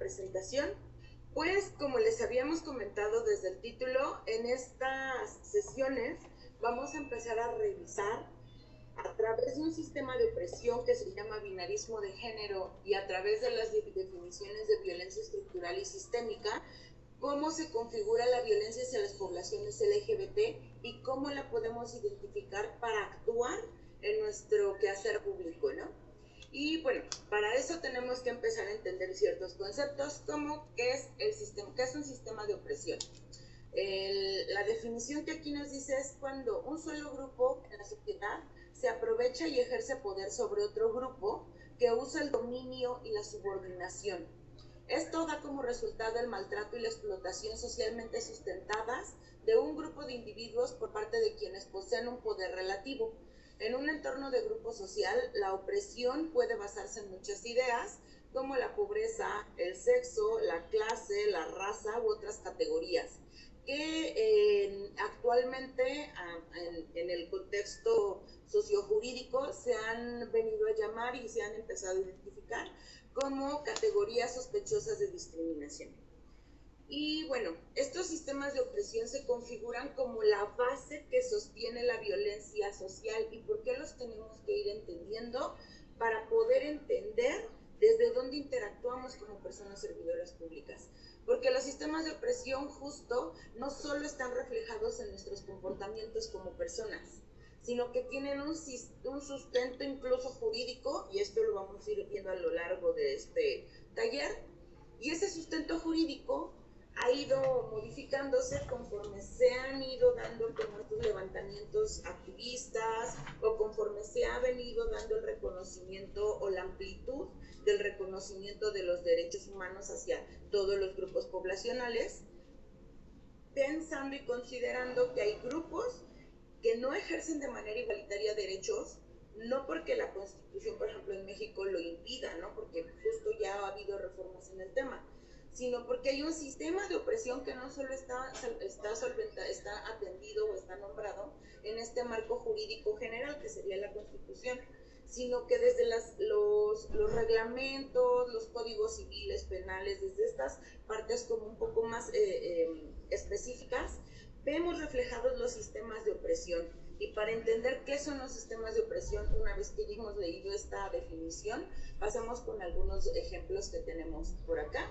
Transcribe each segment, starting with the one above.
presentación. Pues como les habíamos comentado desde el título, en estas sesiones vamos a empezar a revisar a través de un sistema de opresión que se llama binarismo de género y a través de las definiciones de violencia estructural y sistémica, cómo se configura la violencia hacia las poblaciones LGBT y cómo la podemos identificar para actuar en nuestro quehacer público, ¿no? Y bueno, para eso tenemos que empezar a entender ciertos conceptos, como qué es el sistema, qué es un sistema de opresión. La definición que aquí nos dice es cuando un solo grupo en la sociedad se aprovecha y ejerce poder sobre otro grupo que usa el dominio y la subordinación. Esto da como resultado el maltrato y la explotación socialmente sustentadas de un grupo de individuos por parte de quienes poseen un poder relativo. En un entorno de grupo social, la opresión puede basarse en muchas ideas, como la pobreza, el sexo, la clase, la raza u otras categorías, que actualmente en el contexto sociojurídico se han venido a llamar y se han empezado a identificar como categorías sospechosas de discriminación. Y bueno, estos sistemas de opresión se configuran como la base que sostiene la violencia social. ¿Y por qué los tenemos que ir entendiendo? Para poder entender desde dónde interactuamos como personas servidoras públicas. Porque los sistemas de opresión justo no solo están reflejados en nuestros comportamientos como personas, sino que tienen un sustento incluso jurídico, y esto lo vamos a ir viendo a lo largo de este taller, y ese sustento jurídico ha ido modificándose conforme se han ido dando como estos levantamientos activistas o conforme se ha venido dando el reconocimiento o la amplitud del reconocimiento de los derechos humanos hacia todos los grupos poblacionales, pensando y considerando que hay grupos que no ejercen de manera igualitaria derechos, no porque la Constitución, por ejemplo, en México lo impida, ¿no? Porque justo ya ha habido reformas en el tema, sino porque hay un sistema de opresión que no solo está atendido o está nombrado en este marco jurídico general, que sería la Constitución, sino que desde los reglamentos, los códigos civiles, penales, desde estas partes como un poco más específicas, vemos reflejados los sistemas de opresión. Y para entender qué son los sistemas de opresión, una vez que ya hemos leído esta definición, pasemos con algunos ejemplos que tenemos por acá.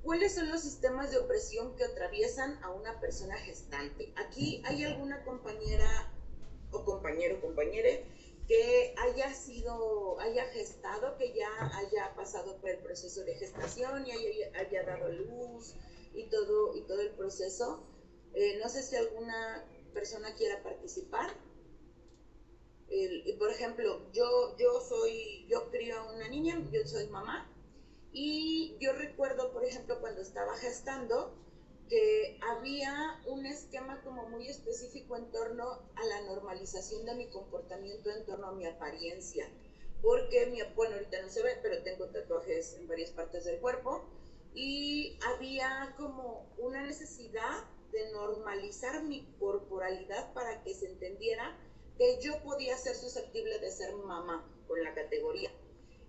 ¿Cuáles son los sistemas de opresión que atraviesan a una persona gestante? Aquí hay alguna compañera o compañero o compañere que haya gestado, que ya haya pasado por el proceso de gestación y haya dado luz y todo el proceso. No sé si alguna persona quiera participar. Por ejemplo, yo crío a una niña, yo soy mamá, y yo recuerdo, por ejemplo, cuando estaba gestando, que había un esquema como muy específico en torno a la normalización de mi comportamiento en torno a mi apariencia, porque bueno, ahorita no se ve, pero tengo tatuajes en varias partes del cuerpo, y había como una necesidad de normalizar mi corporalidad para que se entendiera que yo podía ser susceptible de ser mamá con la categoría.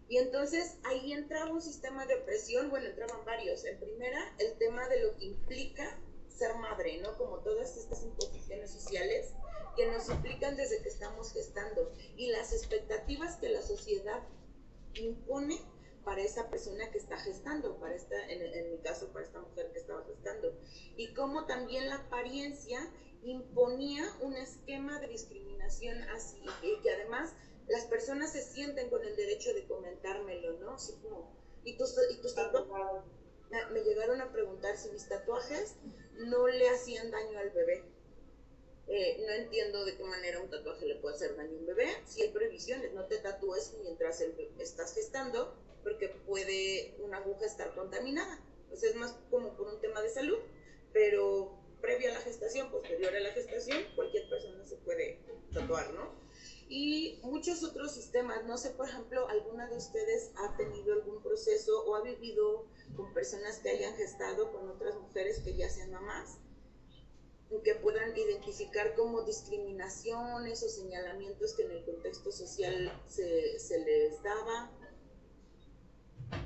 Y entonces ahí entraba un sistema de opresión, bueno, entraban varios. En primera, el tema de lo que implica ser madre, ¿no? Como todas estas imposiciones sociales que nos implican desde que estamos gestando y las expectativas que la sociedad impone para esa persona que está gestando, en mi caso, para esta mujer que estaba gestando. Y cómo también la apariencia imponía un esquema de discriminación así, que además las personas se sienten con el derecho de comentármelo, ¿no? Así como, ¿y tus tatuajes? Me llegaron a preguntar si mis tatuajes no le hacían daño al bebé. No entiendo de qué manera un tatuaje le puede hacer daño a un bebé. Si hay previsiones, no te tatúes mientras estás gestando, porque puede una aguja estar contaminada. Pues es más como por un tema de salud, pero previa a la gestación, posterior a la gestación, cualquier persona se puede tatuar, ¿no? Y muchos otros sistemas. No sé, por ejemplo, ¿alguna de ustedes ha tenido algún proceso o ha vivido con personas que hayan gestado con otras mujeres que ya sean mamás, que puedan identificar como discriminaciones o señalamientos que en el contexto social se les daba?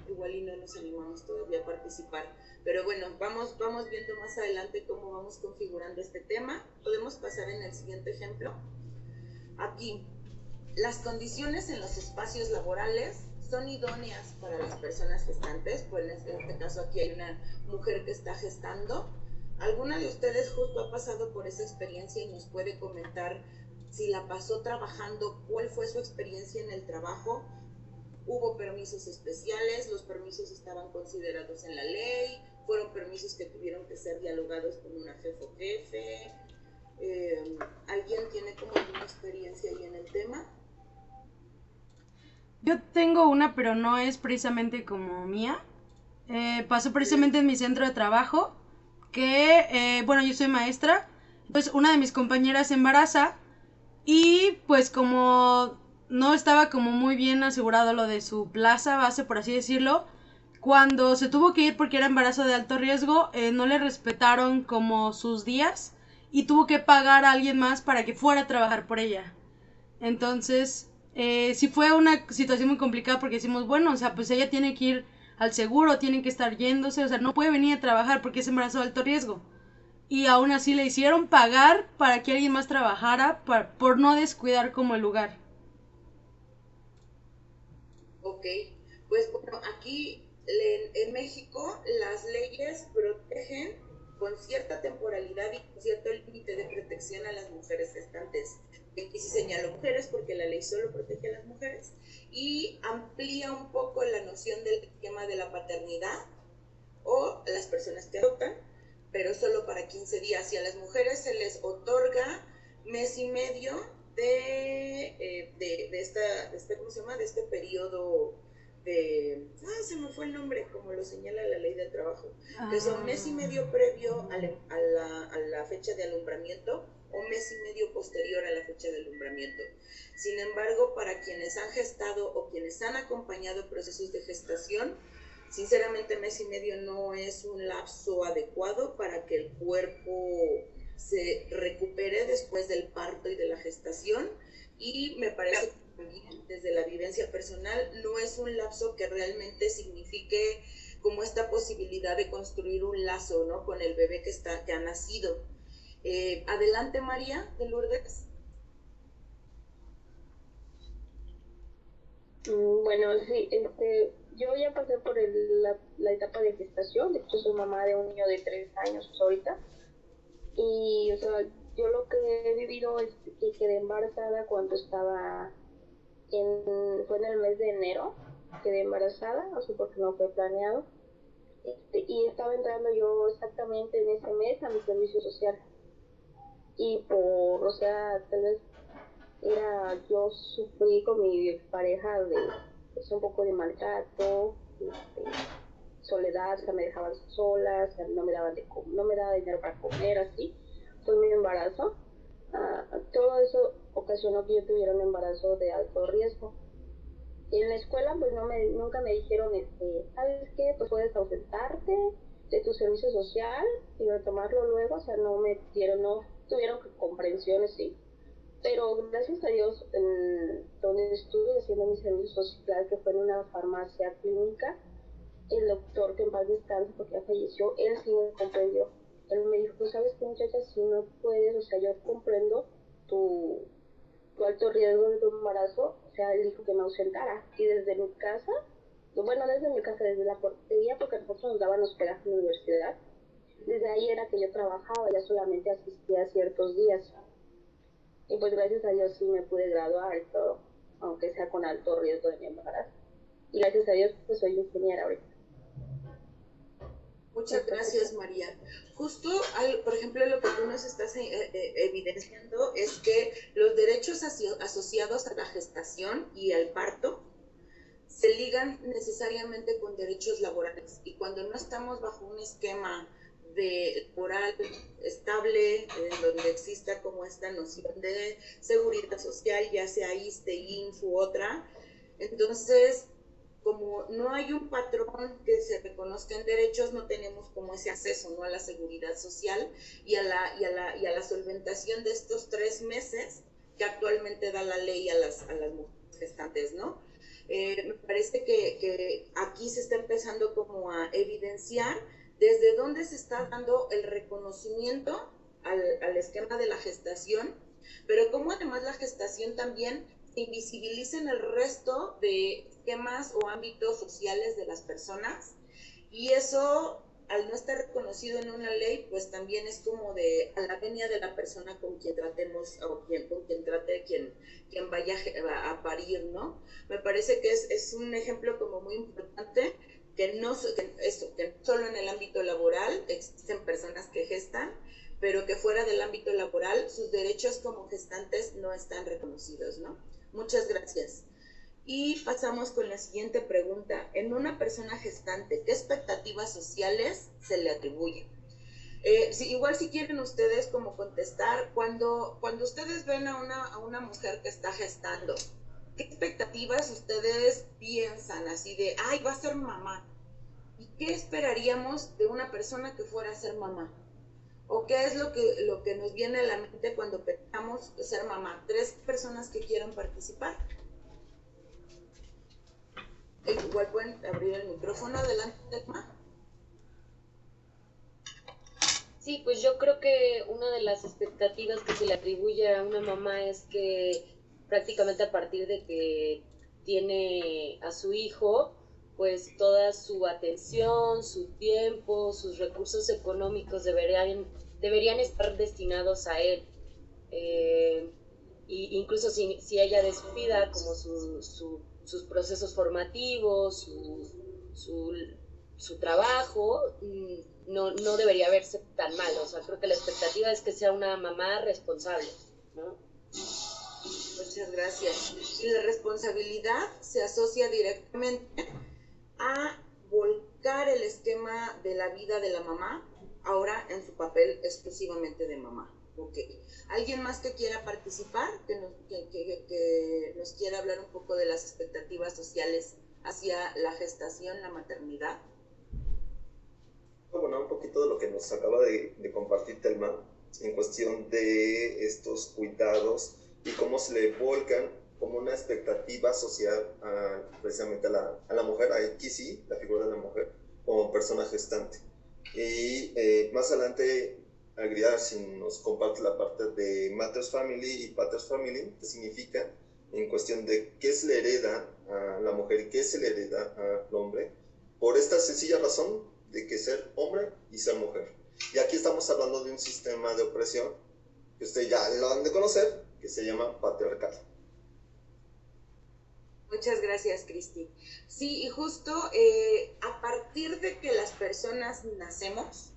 igual y no nos animamos todavía a participar. Pero bueno, vamos viendo más adelante cómo vamos configurando este tema. Podemos pasar en el siguiente ejemplo. Aquí, las condiciones en los espacios laborales son idóneas para las personas gestantes. Pues en este caso aquí hay una mujer que está gestando. ¿Alguna de ustedes justo ha pasado por esa experiencia y nos puede comentar si la pasó trabajando, cuál fue su experiencia en el trabajo? ¿Hubo permisos especiales? ¿Los permisos estaban considerados en la ley? ¿Fueron permisos que tuvieron que ser dialogados con una jefe o jefe? ¿Alguien tiene como alguna experiencia ahí en el tema? Yo tengo una, pero no es precisamente como mía. Pasó precisamente en mi centro de trabajo, que, bueno, yo soy maestra, pues una de mis compañeras se embaraza y pues como no estaba como muy bien asegurado lo de su plaza base, por así decirlo, cuando se tuvo que ir porque era embarazo de alto riesgo, no le respetaron como sus días y tuvo que pagar a alguien más para que fuera a trabajar por ella. Entonces, sí fue una situación muy complicada porque decimos, bueno, o sea, pues ella tiene que ir al seguro, tiene que estar yéndose, o sea, no puede venir a trabajar porque es embarazo de alto riesgo. Y aún así le hicieron pagar para que alguien más trabajara por no descuidar como el lugar. Ok, pues bueno, aquí en México las leyes protegen con cierta temporalidad y con cierto límite de protección a las mujeres gestantes. Aquí sí señalo mujeres porque la ley solo protege a las mujeres y amplía un poco la noción del tema de la paternidad o a las personas que adoptan, pero solo para 15 días. Y a las mujeres se les otorga mes y medio ¿cómo se llama? De este periodo se me fue el nombre, como lo señala la ley del trabajo, que son mes y medio previo a la fecha de alumbramiento o mes y medio posterior a la fecha de alumbramiento. Sin embargo, para quienes han gestado o quienes han acompañado procesos de gestación, sinceramente mes y medio no es un lapso adecuado para que el cuerpo se recupere después del parto y de la gestación, y me parece que también desde la vivencia personal no es un lapso que realmente signifique como esta posibilidad de construir un lazo, ¿no?, con el bebé que ha nacido. Adelante, María de Lourdes. Bueno, sí, yo ya pasé por la etapa de gestación. De hecho soy mamá de un niño de 3 años ahorita, y o sea, yo lo que he vivido es que quedé embarazada cuando fue en el mes de enero, quedé embarazada, o sea, porque no fue planeado, y estaba entrando yo exactamente en ese mes a mi servicio social, y o sea, tal vez yo sufrí con mi pareja de pues, un poco de maltrato, soledad, o sea, me dejaban sola, o sea, no me daba dinero para comer, así. Fue mi embarazo. Todo eso ocasionó que yo tuviera un embarazo de alto riesgo. Y en la escuela, pues nunca me dijeron, ¿sabes qué? Pues puedes ausentarte de tu servicio social y retomarlo luego, o sea, no tuvieron comprensiones, sí. Pero gracias a Dios, donde estuve haciendo mi servicio social, que fue en una farmacia clínica, el doctor, que en paz descanse porque ya falleció, él sí me comprendió. Él me dijo, ¿sabes qué, muchacha? Si no puedes, o sea, yo comprendo tu, tu alto riesgo de tu embarazo. O sea, él dijo que me ausentara. Y desde mi casa, bueno, desde mi casa, desde la portería, porque nosotros nos daban hospedaje en la universidad, desde ahí era que yo trabajaba, ya solamente asistía a ciertos días. Y pues gracias a Dios sí me pude graduar y todo, aunque sea con alto riesgo de mi embarazo. Y gracias a Dios pues soy ingeniera ahorita. Muchas gracias, María. Justo, por ejemplo, lo que tú nos estás evidenciando es que los derechos asociados a la gestación y al parto se ligan necesariamente con derechos laborales, y cuando no estamos bajo un esquema laboral estable, en donde exista como esta noción de seguridad social, ya sea ISSSTE, INS u otra, entonces como no hay un patrón que se reconozca en derechos, no tenemos como ese acceso, ¿no?, a la seguridad social y a la solventación de estos 3 meses que actualmente da la ley a las mujeres gestantes, ¿no? Me parece que aquí se está empezando como a evidenciar desde dónde se está dando el reconocimiento al esquema de la gestación, pero cómo además la gestación también se invisibiliza en el resto de esquemas o ámbitos sociales de las personas, y eso, al no estar reconocido en una ley, pues también es como de a la venia de la persona con quien tratemos, o con quien trate quien vaya a parir, ¿no? Me parece que es un ejemplo como muy importante, que no solo en el ámbito laboral existen personas que gestan, pero que fuera del ámbito laboral sus derechos como gestantes no están reconocidos, ¿no? Muchas gracias. Y pasamos con la siguiente pregunta. En una persona gestante, ¿qué expectativas sociales se le atribuyen? Igual si quieren ustedes como contestar, cuando ustedes ven a una mujer que está gestando, ¿qué expectativas ustedes piensan así de, ay, va a ser mamá? ¿Y qué esperaríamos de una persona que fuera a ser mamá? ¿O qué es lo que nos viene a la mente cuando pensamos ser mamá? 3 personas que quieran participar. Igual pueden abrir el micrófono. Adelante, Telma. Sí, pues yo creo que una de las expectativas que se le atribuye a una mamá es que prácticamente a partir de que tiene a su hijo, pues toda su atención, su tiempo, sus recursos económicos deberían estar destinados a él. Y incluso si ella descuida como sus procesos formativos, su trabajo, no debería verse tan mal. O sea, creo que la expectativa es que sea una mamá responsable, ¿no? Muchas gracias. Y la responsabilidad se asocia directamente a volcar el esquema de la vida de la mamá, ahora en su papel exclusivamente de mamá. Ok. ¿Alguien más que quiera participar? Que nos quiera hablar un poco de las expectativas sociales hacia la gestación, la maternidad. Bueno, un poquito de lo que nos acaba de compartir Telma en cuestión de estos cuidados y cómo se le volcan como una expectativa social precisamente a la mujer, aquí sí, la figura de la mujer como persona gestante. Y más adelante, Agriar, si nos comparte la parte de Matters Family y Pater's Family, que significa en cuestión de qué se le hereda a la mujer y qué se le hereda al hombre, por esta sencilla razón de que ser hombre y ser mujer. Y aquí estamos hablando de un sistema de opresión que ustedes ya lo han de conocer, que se llama patriarcado. Muchas gracias, Cristi. Sí, y justo a partir de que las personas nacemos,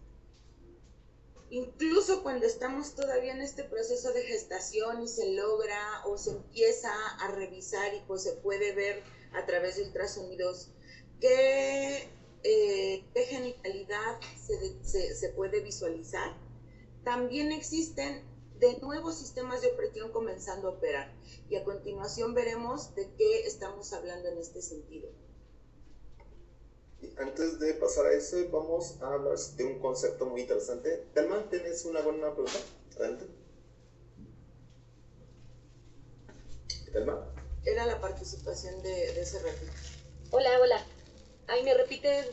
incluso cuando estamos todavía en este proceso de gestación y se logra o se empieza a revisar y pues se puede ver a través de ultrasonidos qué genitalidad se puede visualizar, también existen de nuevo sistemas de opresión comenzando a operar. Y a continuación veremos de qué estamos hablando en este sentido. Antes de pasar a eso, vamos a hablar de un concepto muy interesante. Telma, ¿tienes una buena pregunta? Adelante. Telma. Era la participación de ese ratito. Hola. Ay, ¿me repites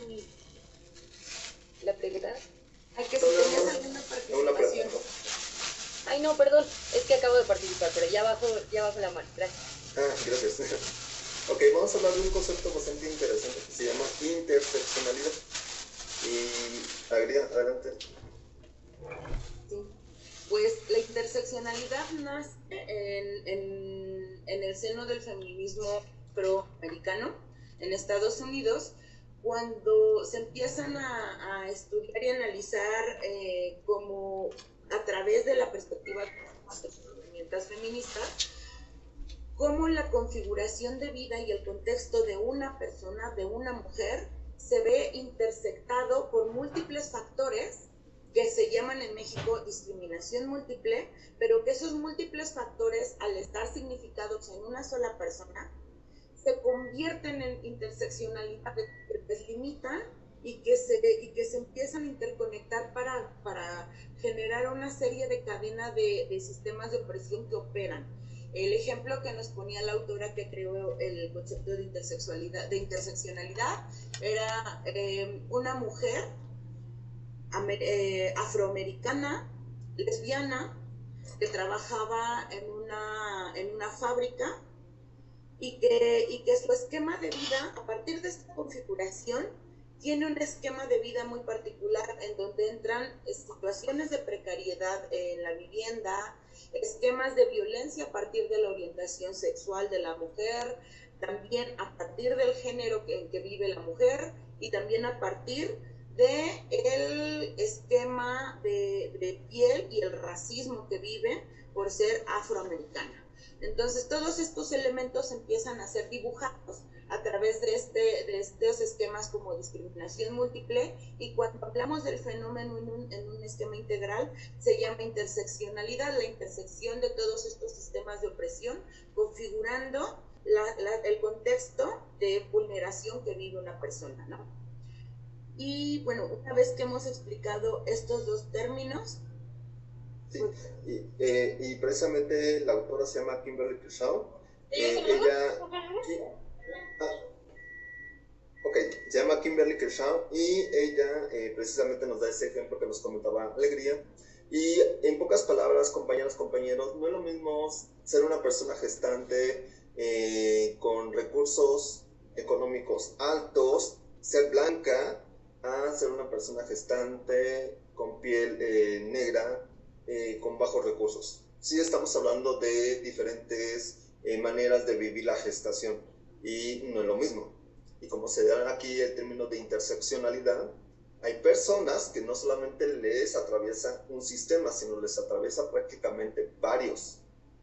la pregunta? Ay, que si tenías alguna participación. Ay, no, perdón, es que acabo de participar, pero ya bajo la mano. Gracias. Gracias. Ok, vamos a hablar de un concepto bastante interesante que se llama interseccionalidad. Y Agria, adelante. Sí, pues la interseccionalidad nace en el seno del feminismo proamericano en Estados Unidos, cuando se empiezan a estudiar y analizar como a través de la perspectiva de las herramientas feministas, cómo la configuración de vida y el contexto de una persona, de una mujer, se ve intersectado por múltiples factores que se llaman en México discriminación múltiple, pero que esos múltiples factores, al estar significados en una sola persona, se convierten en interseccionalidad que deslimitan y que se empiezan a interconectar para generar una serie de cadenas de sistemas de opresión que operan. El ejemplo que nos ponía la autora que creó el concepto de interseccionalidad, era una mujer afroamericana, lesbiana, que trabajaba en una fábrica y que su esquema de vida, a partir de esta configuración, tiene un esquema de vida muy particular en donde entran situaciones de precariedad en la vivienda, esquemas de violencia a partir de la orientación sexual de la mujer, también a partir del género en que vive la mujer y también a partir del esquema de piel y el racismo que vive por ser afroamericana. Entonces todos estos elementos empiezan a ser dibujados a través de estos esquemas como discriminación múltiple, y cuando hablamos del fenómeno en un esquema integral se llama interseccionalidad, la intersección de todos estos sistemas de opresión configurando el contexto de vulneración que vive una persona, ¿no? Y bueno, una vez que hemos explicado estos dos términos, sí, y precisamente la autora se llama Kimberly Crenshaw. Se llama Kimberly Crenshaw y ella precisamente nos da ese ejemplo que nos comentaba Alegría. Y en pocas palabras, compañeros, compañeros, no es lo mismo ser una persona gestante con recursos económicos altos, ser blanca, a ser una persona gestante con piel negra, con bajos recursos. Sí estamos hablando de diferentes maneras de vivir la gestación y no es lo mismo. Y como se da aquí el término de interseccionalidad, hay personas que no solamente les atraviesa un sistema, sino les atraviesa prácticamente varios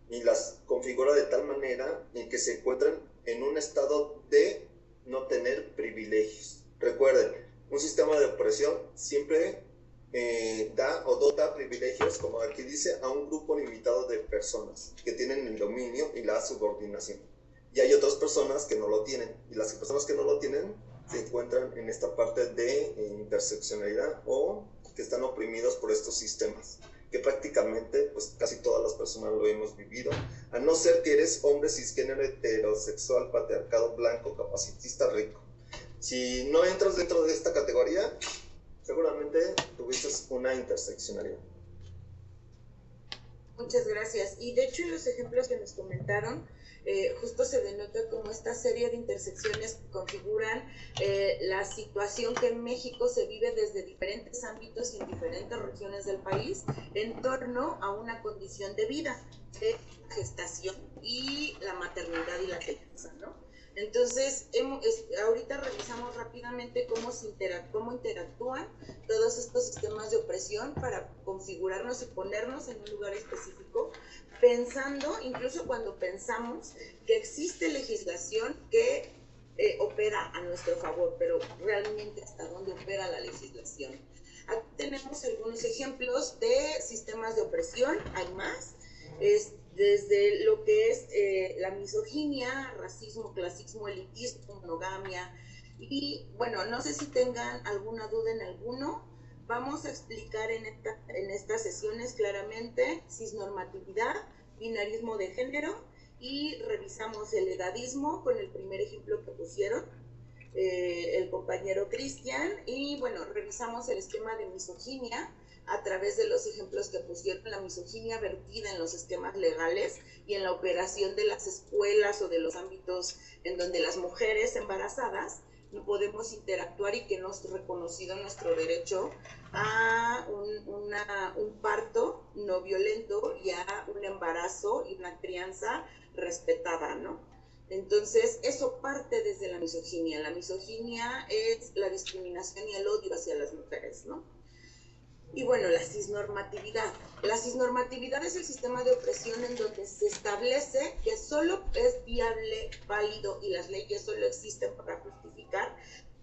y las configura de tal manera en que se encuentran en un estado de no tener privilegios. Recuerden, un sistema de opresión siempre da o dota privilegios, como aquí dice, a un grupo limitado de personas que tienen el dominio y la subordinación. Y hay otras personas que no lo tienen, y las personas que no lo tienen se encuentran en esta parte de interseccionalidad o que están oprimidos por estos sistemas, que prácticamente pues casi todas las personas lo hemos vivido, a no ser que eres hombre cisgénero heterosexual, patriarcado, blanco, capacitista, rico. Si no entras dentro de esta categoría, seguramente tuviste una interseccionalidad. Muchas gracias. Y de hecho en los ejemplos que nos comentaron, justo se denota como esta serie de intersecciones configuran la situación que en México se vive desde diferentes ámbitos y en diferentes regiones del país en torno a una condición de vida, de gestación y la maternidad y la crianza, ¿no? Entonces, ahorita revisamos rápidamente cómo interactúan todos estos sistemas de opresión para configurarnos y ponernos en un lugar específico, pensando, incluso cuando pensamos que existe legislación que opera a nuestro favor, pero realmente hasta dónde opera la legislación. Aquí tenemos algunos ejemplos de sistemas de opresión, hay más, desde lo que es la misoginia, racismo, clasismo, elitismo, monogamia. Y bueno, no sé si tengan alguna duda en alguno. Vamos a explicar en estas sesiones claramente cisnormatividad, binarismo de género, y revisamos el edadismo con el primer ejemplo que pusieron el compañero Cristian, y bueno, revisamos el esquema de misoginia a través de los ejemplos que pusieron, la misoginia vertida en los esquemas legales y en la operación de las escuelas o de los ámbitos en donde las mujeres embarazadas no podemos interactuar y que no es reconocido nuestro derecho a un parto no violento y a un embarazo y una crianza respetada, ¿no? Entonces, eso parte desde la misoginia. La misoginia es la discriminación y el odio hacia las mujeres, ¿no? Y bueno, la cisnormatividad. La cisnormatividad es el sistema de opresión en donde se establece que solo es viable, válido y las leyes solo existen para justificar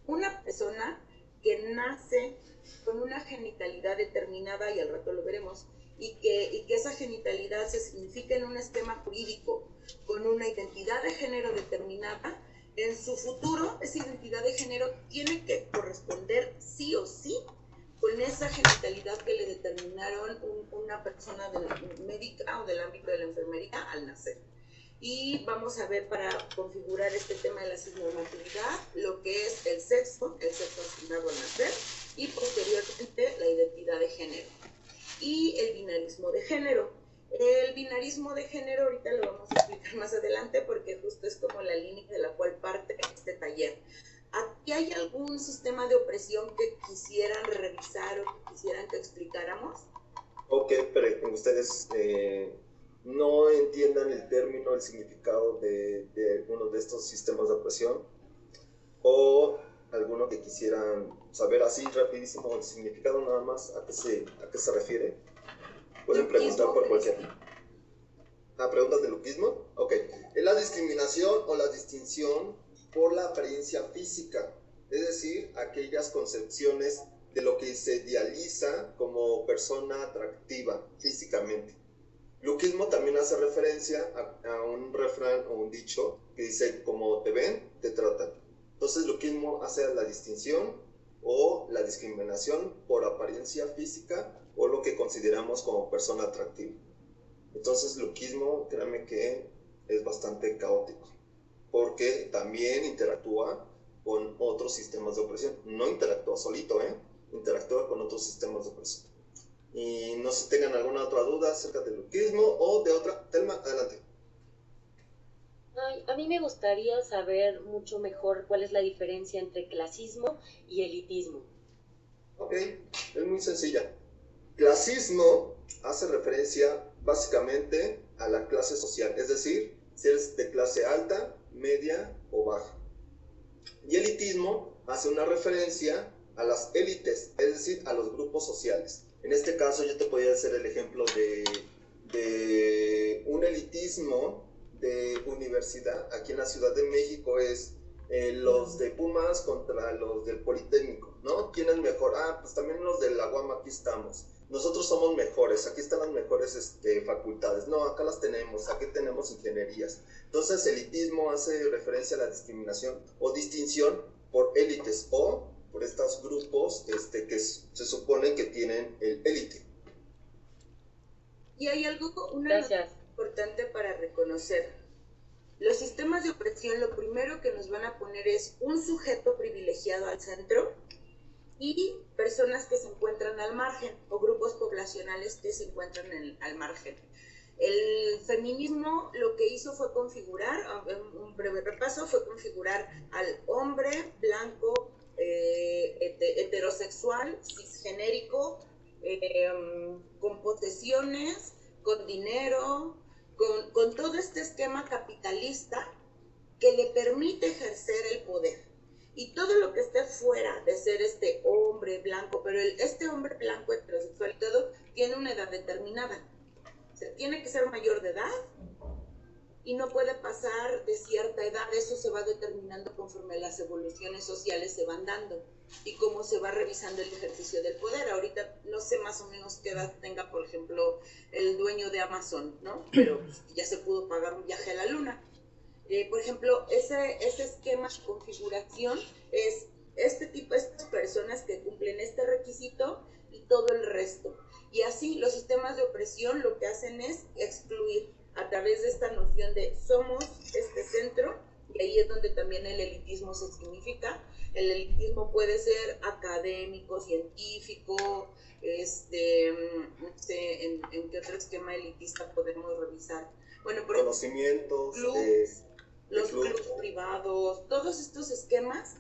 una persona que nace con una genitalidad determinada, y al rato lo veremos, y que esa genitalidad se significa en un esquema jurídico con una identidad de género determinada. En su futuro, esa identidad de género tiene que corresponder sí o sí con esa genitalidad que le determinaron una persona médica o del ámbito de la enfermería al nacer. y vamos a ver para configurar este tema de la cisnormatividad lo que es el sexo asignado al nacer y posteriormente la identidad de género y el binarismo de género. El binarismo de género ahorita lo vamos a explicar más adelante porque justo es como la línea de la cual parte este taller. ¿Aquí hay algún sistema de opresión que quisieran revisar o que quisieran que explicáramos? Ok, pero ustedes no entiendan el término, el significado de uno de estos sistemas de opresión, o alguno que quisieran saber así rapidísimo el significado nada más, a qué se refiere, pueden preguntar por cualquier. ¿Preguntas de luquismo? Ok. Es la discriminación o la distinción por la apariencia física, es decir, aquellas concepciones de lo que se idealiza como persona atractiva físicamente. Luquismo también hace referencia a un refrán o un dicho que dice, como te ven, te tratan. Entonces, luquismo hace la distinción o la discriminación por apariencia física o lo que consideramos como persona atractiva. Entonces, luquismo, créanme que es bastante caótico, porque también interactúa con otros sistemas de opresión. No interactúa solito, interactúa con otros sistemas de opresión. Y no sé si tengan alguna otra duda acerca del luquismo o de otra. Telma, adelante. A mí me gustaría saber mucho mejor cuál es la diferencia entre clasismo y elitismo. Ok, es muy sencilla. Clasismo hace referencia básicamente a la clase social, es decir, si eres de clase alta, media o baja. Y elitismo hace una referencia a las élites, es decir, a los grupos sociales. En este caso yo te podría hacer el ejemplo de un elitismo de universidad. Aquí en la Ciudad de México es los de Pumas contra los del Politécnico, ¿no? ¿Quién es mejor? Pues también los de la UAM aquí estamos. Nosotros somos mejores, aquí están las mejores facultades. No, acá las tenemos, aquí tenemos ingenierías. Entonces, elitismo hace referencia a la discriminación o distinción por élites o por estos grupos que se supone que tienen el élite. Y hay algo, una nota importante para reconocer. Los sistemas de opresión lo primero que nos van a poner es un sujeto privilegiado al centro y personas que se encuentran al margen o grupos poblacionales que se encuentran al margen. El feminismo lo que hizo fue configurar, un breve repaso, fue configurar al hombre blanco, heterosexual, cisgenérico, con posesiones, con dinero, con todo este esquema capitalista que le permite ejercer el poder. Y todo lo que esté fuera de ser este hombre blanco, pero este hombre blanco heterosexual y todo, tiene una edad determinada. O sea, tiene que ser mayor de edad y no puede pasar de cierta edad. Eso se va determinando conforme las evoluciones sociales se van dando y cómo se va revisando el ejercicio del poder. Ahorita no sé más o menos qué edad tenga, por ejemplo, el dueño de Amazon, ¿no? Pero ya se pudo pagar un viaje a la luna. Por ejemplo, ese esquema de configuración es estas personas que cumplen este requisito y todo el resto. Y así los sistemas de opresión lo que hacen es excluir a través de esta noción de somos este centro, y ahí es donde también el elitismo se significa. El elitismo puede ser académico, científico, no sé, en qué otro esquema elitista podemos revisar. Bueno, por conocimientos, los clubes privados, todos estos esquemas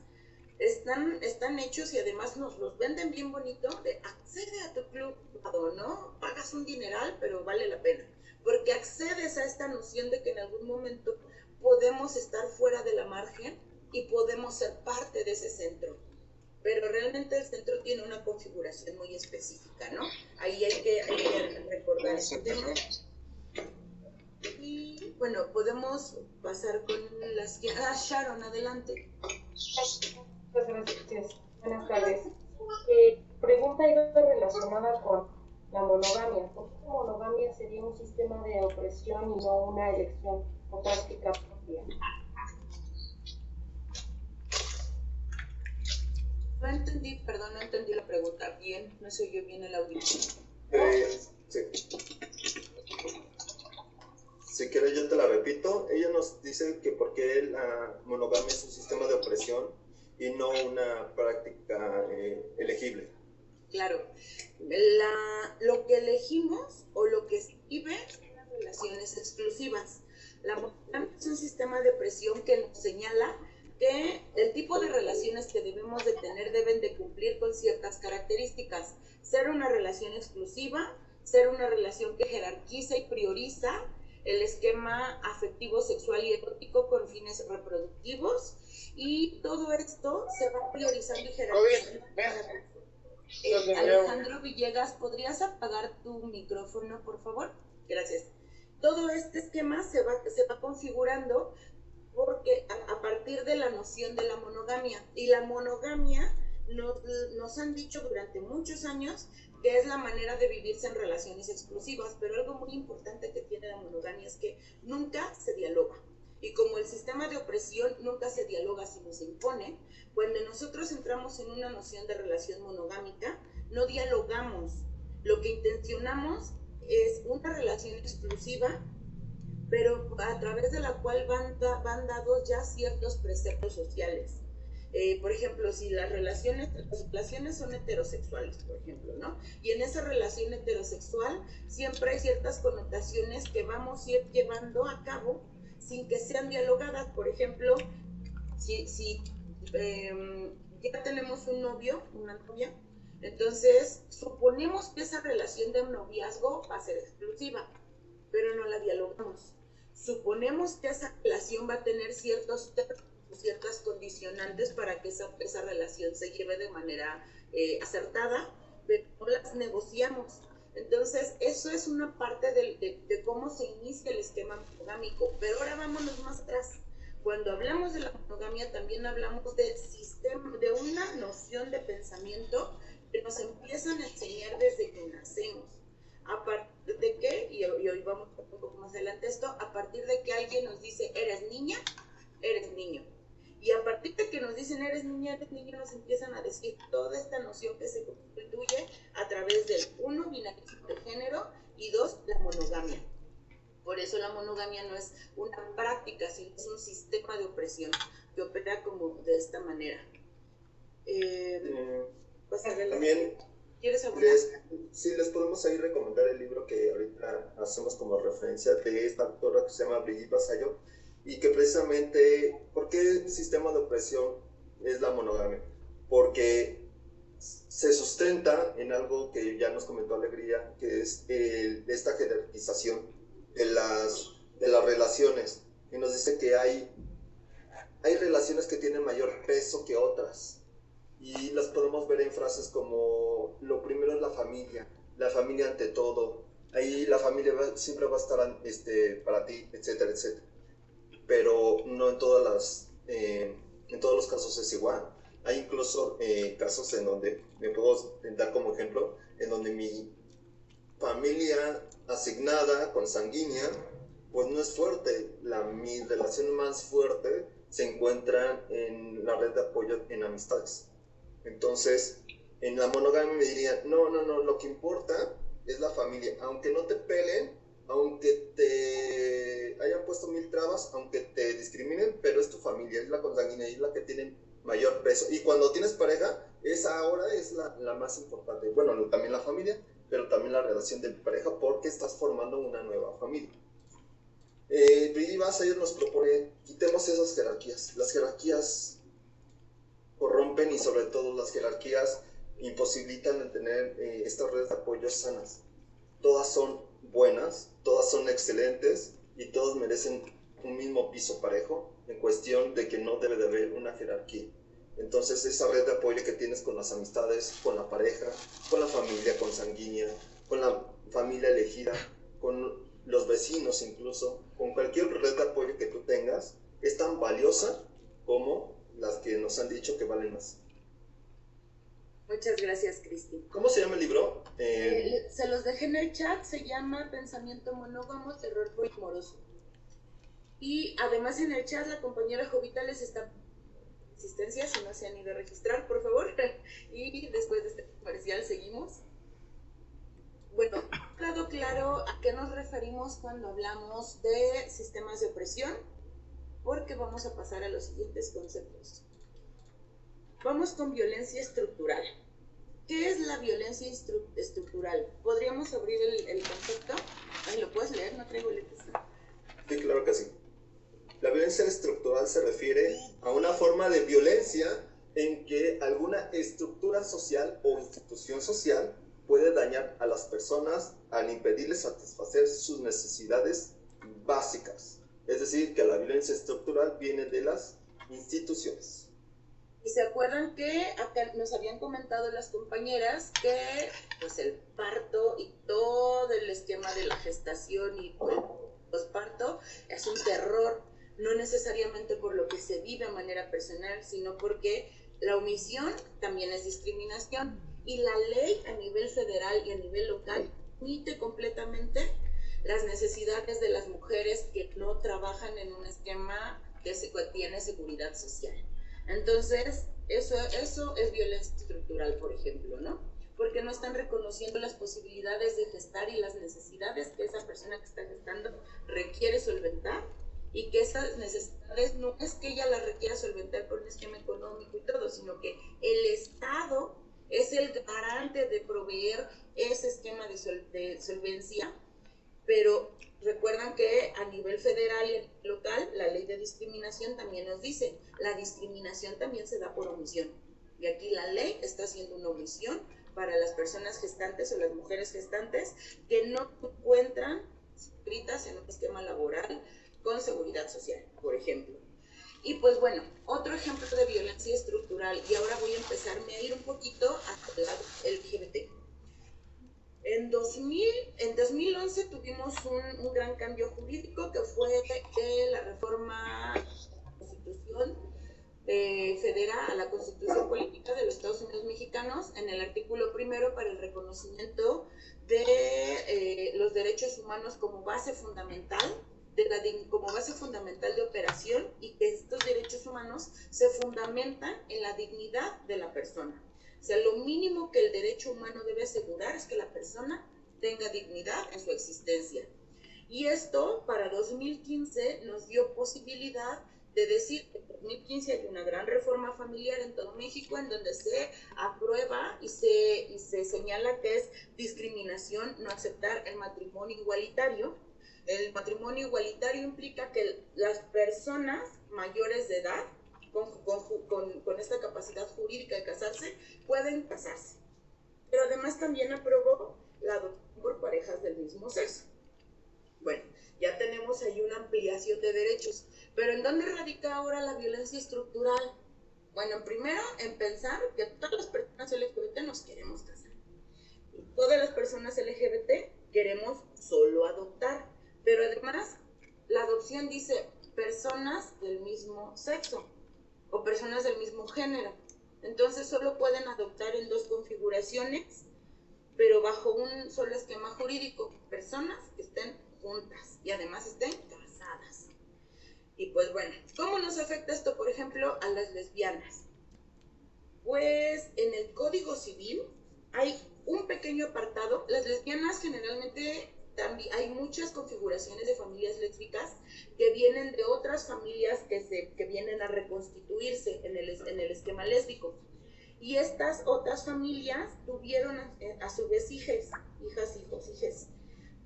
están hechos y además nos los venden bien bonito de accede a tu club privado, ¿no? Pagas un dineral, pero vale la pena, porque accedes a esta noción de que en algún momento podemos estar fuera de la margen y podemos ser parte de ese centro. Pero realmente el centro tiene una configuración muy específica, ¿no? Ahí hay que recordar ese tema. Y bueno, podemos pasar con las... Sharon, adelante. Gracias. Buenas tardes. Pregunta iba relacionada con la monogamia. ¿Por qué la monogamia sería un sistema de opresión y no una elección o práctica propia? No entendí la pregunta bien, no se oyó bien el audio. Sí. Si quieres yo te la repito. Ella nos dice que porque la monogamia es un sistema de opresión y no una práctica elegible. Claro, lo que elegimos o lo que escribe son las relaciones exclusivas. La monogamia es un sistema de opresión que nos señala que el tipo de relaciones que debemos de tener deben de cumplir con ciertas características. Ser una relación exclusiva, ser una relación que jerarquiza y prioriza el esquema afectivo, sexual y erótico con fines reproductivos, y todo esto se va priorizando y jerarquizando. Alejandro Villegas, ¿podrías apagar tu micrófono, por favor? Gracias. Todo este esquema se va configurando porque a partir de la noción de la monogamia. Y la monogamia nos han dicho durante muchos años que es la manera de vivirse en relaciones exclusivas, pero algo muy importante que tiene la monogamia es que nunca se dialoga. Y como el sistema de opresión nunca se dialoga sino se impone, cuando nosotros entramos en una noción de relación monogámica, no dialogamos. Lo que intencionamos es una relación exclusiva, pero a través de la cual van dados ya ciertos preceptos sociales. Por ejemplo, si las relaciones son heterosexuales, por ejemplo, ¿no? Y en esa relación heterosexual siempre hay ciertas connotaciones que vamos a ir llevando a cabo sin que sean dialogadas. Por ejemplo, si ya tenemos un novio, una novia, entonces suponemos que esa relación de noviazgo va a ser exclusiva, pero no la dialogamos. Suponemos que esa relación va a tener ciertas condicionantes para que esa relación se lleve de manera acertada, pero no las negociamos. Entonces, eso es una parte de cómo se inicia el esquema monogámico. Pero ahora vámonos más atrás. Cuando hablamos de la monogamia, también hablamos del sistema, de una noción de pensamiento que nos empiezan a enseñar desde que nacemos. A partir de que, y hoy vamos un poco más adelante esto, a partir de que alguien nos dice, eres niña, eres niño. Y a partir de que nos dicen, eres niña, eres niño, nos empiezan a decir toda esta noción que se constituye a través del, 1, binarismo de género, y 2, la monogamia. Por eso la monogamia no es una práctica, sino es un sistema de opresión que opera como de esta manera. Pues también ¿quieres hablar? Les podemos ahí recomendar el libro que ahorita hacemos como referencia de esta autora que se llama Brigitte Vasallo, y que precisamente, ¿por qué el sistema de opresión es la monogamia? Porque se sustenta en algo que ya nos comentó Alegría, que es esta jerarquización de las relaciones, y nos dice que hay relaciones que tienen mayor peso que otras, y las podemos ver en frases como, lo primero es la familia ante todo, ahí la familia siempre va a estar para ti, etcétera, etcétera. Pero no en todos los casos es igual. Hay incluso casos en donde, me puedo dar como ejemplo, en donde mi familia asignada, consanguínea, pues no es fuerte. Mi relación más fuerte se encuentra en la red de apoyo en amistades. Entonces, en la monogamia me dirían, no, lo que importa es la familia. Aunque no te peleen, aunque te hayan puesto 1000 trabas, aunque te discriminen, pero es tu familia, es la consanguínea, es la que tiene mayor peso. Y cuando tienes pareja, esa ahora es la más importante. Bueno, también la familia, pero también la relación de pareja, porque estás formando una nueva familia. Brigitte Vasallo nos propone, quitemos esas jerarquías. Las jerarquías corrompen, y sobre todo las jerarquías imposibilitan el tener estas redes de apoyo sanas. Todas son buenas, todas son excelentes, y todos merecen un mismo piso parejo, en cuestión de que no debe de haber una jerarquía. Entonces, esa red de apoyo que tienes con las amistades, con la pareja, con la familia consanguínea, con la familia elegida, con los vecinos incluso, con cualquier red de apoyo que tú tengas, es tan valiosa como las que nos han dicho que valen más. Muchas gracias, Cristi. ¿Cómo se llama el libro? Se los dejé en el chat, se llama Pensamiento Monógamo, Terror Polimoroso. Y además en el chat la compañera Jovita les está asistencia, si no se han ido a registrar, por favor. Y después de este comercial seguimos. Bueno, ha quedado claro a qué nos referimos cuando hablamos de sistemas de opresión, porque vamos a pasar a los siguientes conceptos. Vamos con violencia estructural. ¿Qué es la violencia estructural? ¿Podríamos abrir el concepto? Ay, ¿lo puedes leer? No traigo lentes. Sí, claro que sí. La violencia estructural se refiere a una forma de violencia en que alguna estructura social o institución social puede dañar a las personas al impedirles satisfacer sus necesidades básicas. Es decir, que la violencia estructural viene de las instituciones. Y se acuerdan que acá nos habían comentado las compañeras que pues el parto y todo el esquema de la gestación y el posparto es un terror, no necesariamente por lo que se vive de manera personal, sino porque la omisión también es discriminación. Y la ley a nivel federal y a nivel local omite completamente las necesidades de las mujeres que no trabajan en un esquema que tiene seguridad social. Entonces, eso es violencia estructural, por ejemplo, ¿no? Porque no están reconociendo las posibilidades de gestar y las necesidades que esa persona que está gestando requiere solventar, y que esas necesidades no es que ella las requiera solventar por un esquema económico y todo, sino que el Estado es el garante de proveer ese esquema de solvencia. Pero recuerdan que a nivel federal y local, la ley de discriminación también nos dice, la discriminación también se da por omisión. Y aquí la ley está haciendo una omisión para las personas gestantes o las mujeres gestantes que no encuentran inscritas en un esquema laboral con seguridad social, por ejemplo. Y pues bueno, otro ejemplo de violencia estructural, y ahora voy a empezarme a ir un poquito hacia el lado LGBT. En 2011 tuvimos un gran cambio jurídico que fue la reforma a la Constitución federal, a la Constitución Política de los Estados Unidos Mexicanos, en el artículo primero para el reconocimiento de los derechos humanos como base fundamental como base fundamental de operación, y que estos derechos humanos se fundamentan en la dignidad de la persona. O sea, lo mínimo que el derecho humano debe asegurar es que la persona tenga dignidad en su existencia. Y esto para 2015 nos dio posibilidad de decir que en 2015 hay una gran reforma familiar en todo México en donde se aprueba y se señala que es discriminación no aceptar el matrimonio igualitario. El matrimonio igualitario implica que las personas mayores de edad con esta capacidad jurídica de casarse pueden casarse. Pero además también aprobó la adopción por parejas del mismo sexo. Bueno, ya tenemos ahí una ampliación de derechos. Pero ¿en dónde radica ahora la violencia estructural? Bueno, primero en pensar que todas las personas LGBT nos queremos casar. Y todas las personas LGBT queremos solo adoptar. Pero además, la adopción dice personas del mismo sexo o personas del mismo género. Entonces solo pueden adoptar en dos configuraciones, pero bajo un solo esquema jurídico, personas que estén juntas y además estén casadas. Y pues bueno, ¿cómo nos afecta esto, por ejemplo, a las lesbianas? Pues en el Código Civil hay un pequeño apartado. Las lesbianas generalmente también hay muchas configuraciones de familias lésbicas que vienen de otras familias que vienen a reconstituirse en el esquema lésbico. Y estas otras familias tuvieron a su vez hijas, hijos, hijes.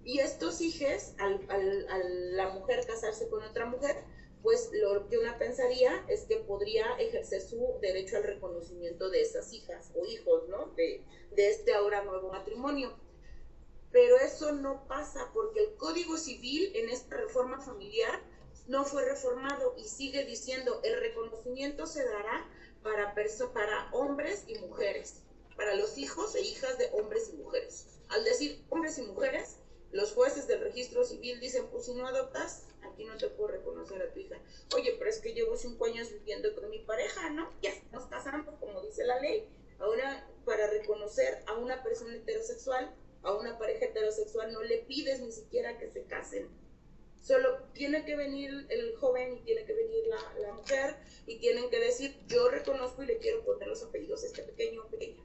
Y estos hijes, al la mujer casarse con otra mujer, pues lo que una pensaría es que podría ejercer su derecho al reconocimiento de esas hijas o hijos, ¿no? De este ahora nuevo matrimonio. Pero eso no pasa porque el Código Civil en esta reforma familiar no fue reformado y sigue diciendo el reconocimiento se dará para hombres y mujeres, para los hijos e hijas de hombres y mujeres. Al decir hombres y mujeres, los jueces del registro civil dicen, pues si no adoptas, aquí no te puedo reconocer a tu hija. Oye, pero es que llevo 5 años viviendo con mi pareja, ¿no? Ya nos casamos, como dice la ley. Ahora, para reconocer a una persona heterosexual, a una pareja heterosexual, no le pides ni siquiera que se casen. Solo tiene que venir el joven y tiene que venir la mujer y tienen que decir, yo reconozco y le quiero poner los apellidos a este pequeño o pequeña.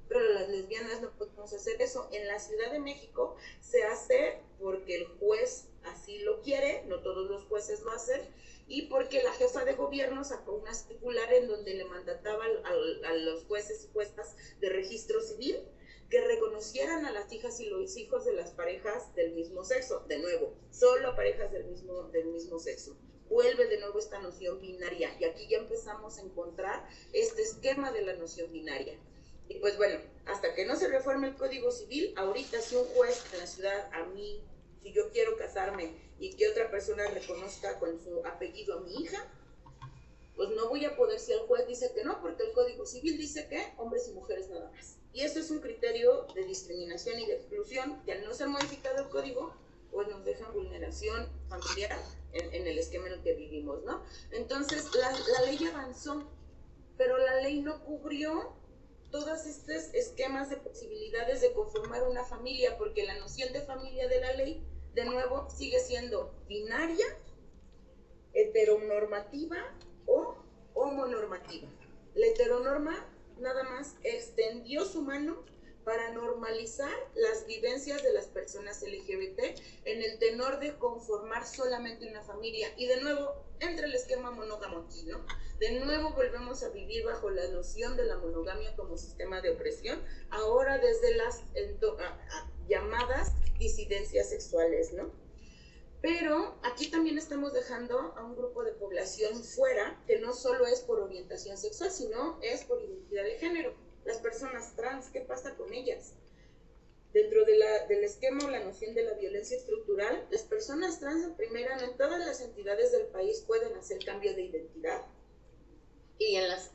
Pero las lesbianas no podemos hacer eso. En la Ciudad de México se hace porque el juez así lo quiere, no todos los jueces lo hacen, y porque la jefa de gobierno sacó una circular en donde le mandataba a los jueces y juezas de registro civil que reconocieran a las hijas y los hijos de las parejas del mismo sexo. De nuevo, solo parejas del mismo sexo. Vuelve de nuevo esta noción binaria, y aquí ya empezamos a encontrar este esquema de la noción binaria. Y pues bueno, hasta que no se reforme el Código Civil, ahorita si un juez en la ciudad, a mí, si yo quiero casarme y que otra persona reconozca con su apellido a mi hija, pues no voy a poder si el juez dice que no, porque el Código Civil dice que hombres y mujeres nada más. Y esto es un criterio de discriminación y de exclusión que al no ser modificado el código, pues nos deja vulneración familiar en el esquema en el que vivimos, ¿no? Entonces, la ley avanzó, pero la ley no cubrió todos estos esquemas de posibilidades de conformar una familia, porque la noción de familia de la ley, de nuevo, sigue siendo binaria, heteronormativa o homonormativa. La heteronorma nada más extendió su mano para normalizar las vivencias de las personas LGBT en el tenor de conformar solamente una familia. Y de nuevo, entra el esquema monógamo aquí, ¿no? De nuevo volvemos a vivir bajo la noción de la monogamia como sistema de opresión, ahora desde las llamadas disidencias sexuales, ¿no? Pero aquí también estamos dejando a un grupo de población fuera, que no solo es por orientación sexual, sino es por identidad de género. Las personas trans, ¿qué pasa con ellas? Dentro del esquema o la noción de la violencia estructural, las personas trans, en primera, no en todas las entidades del país pueden hacer cambio de identidad. Y en las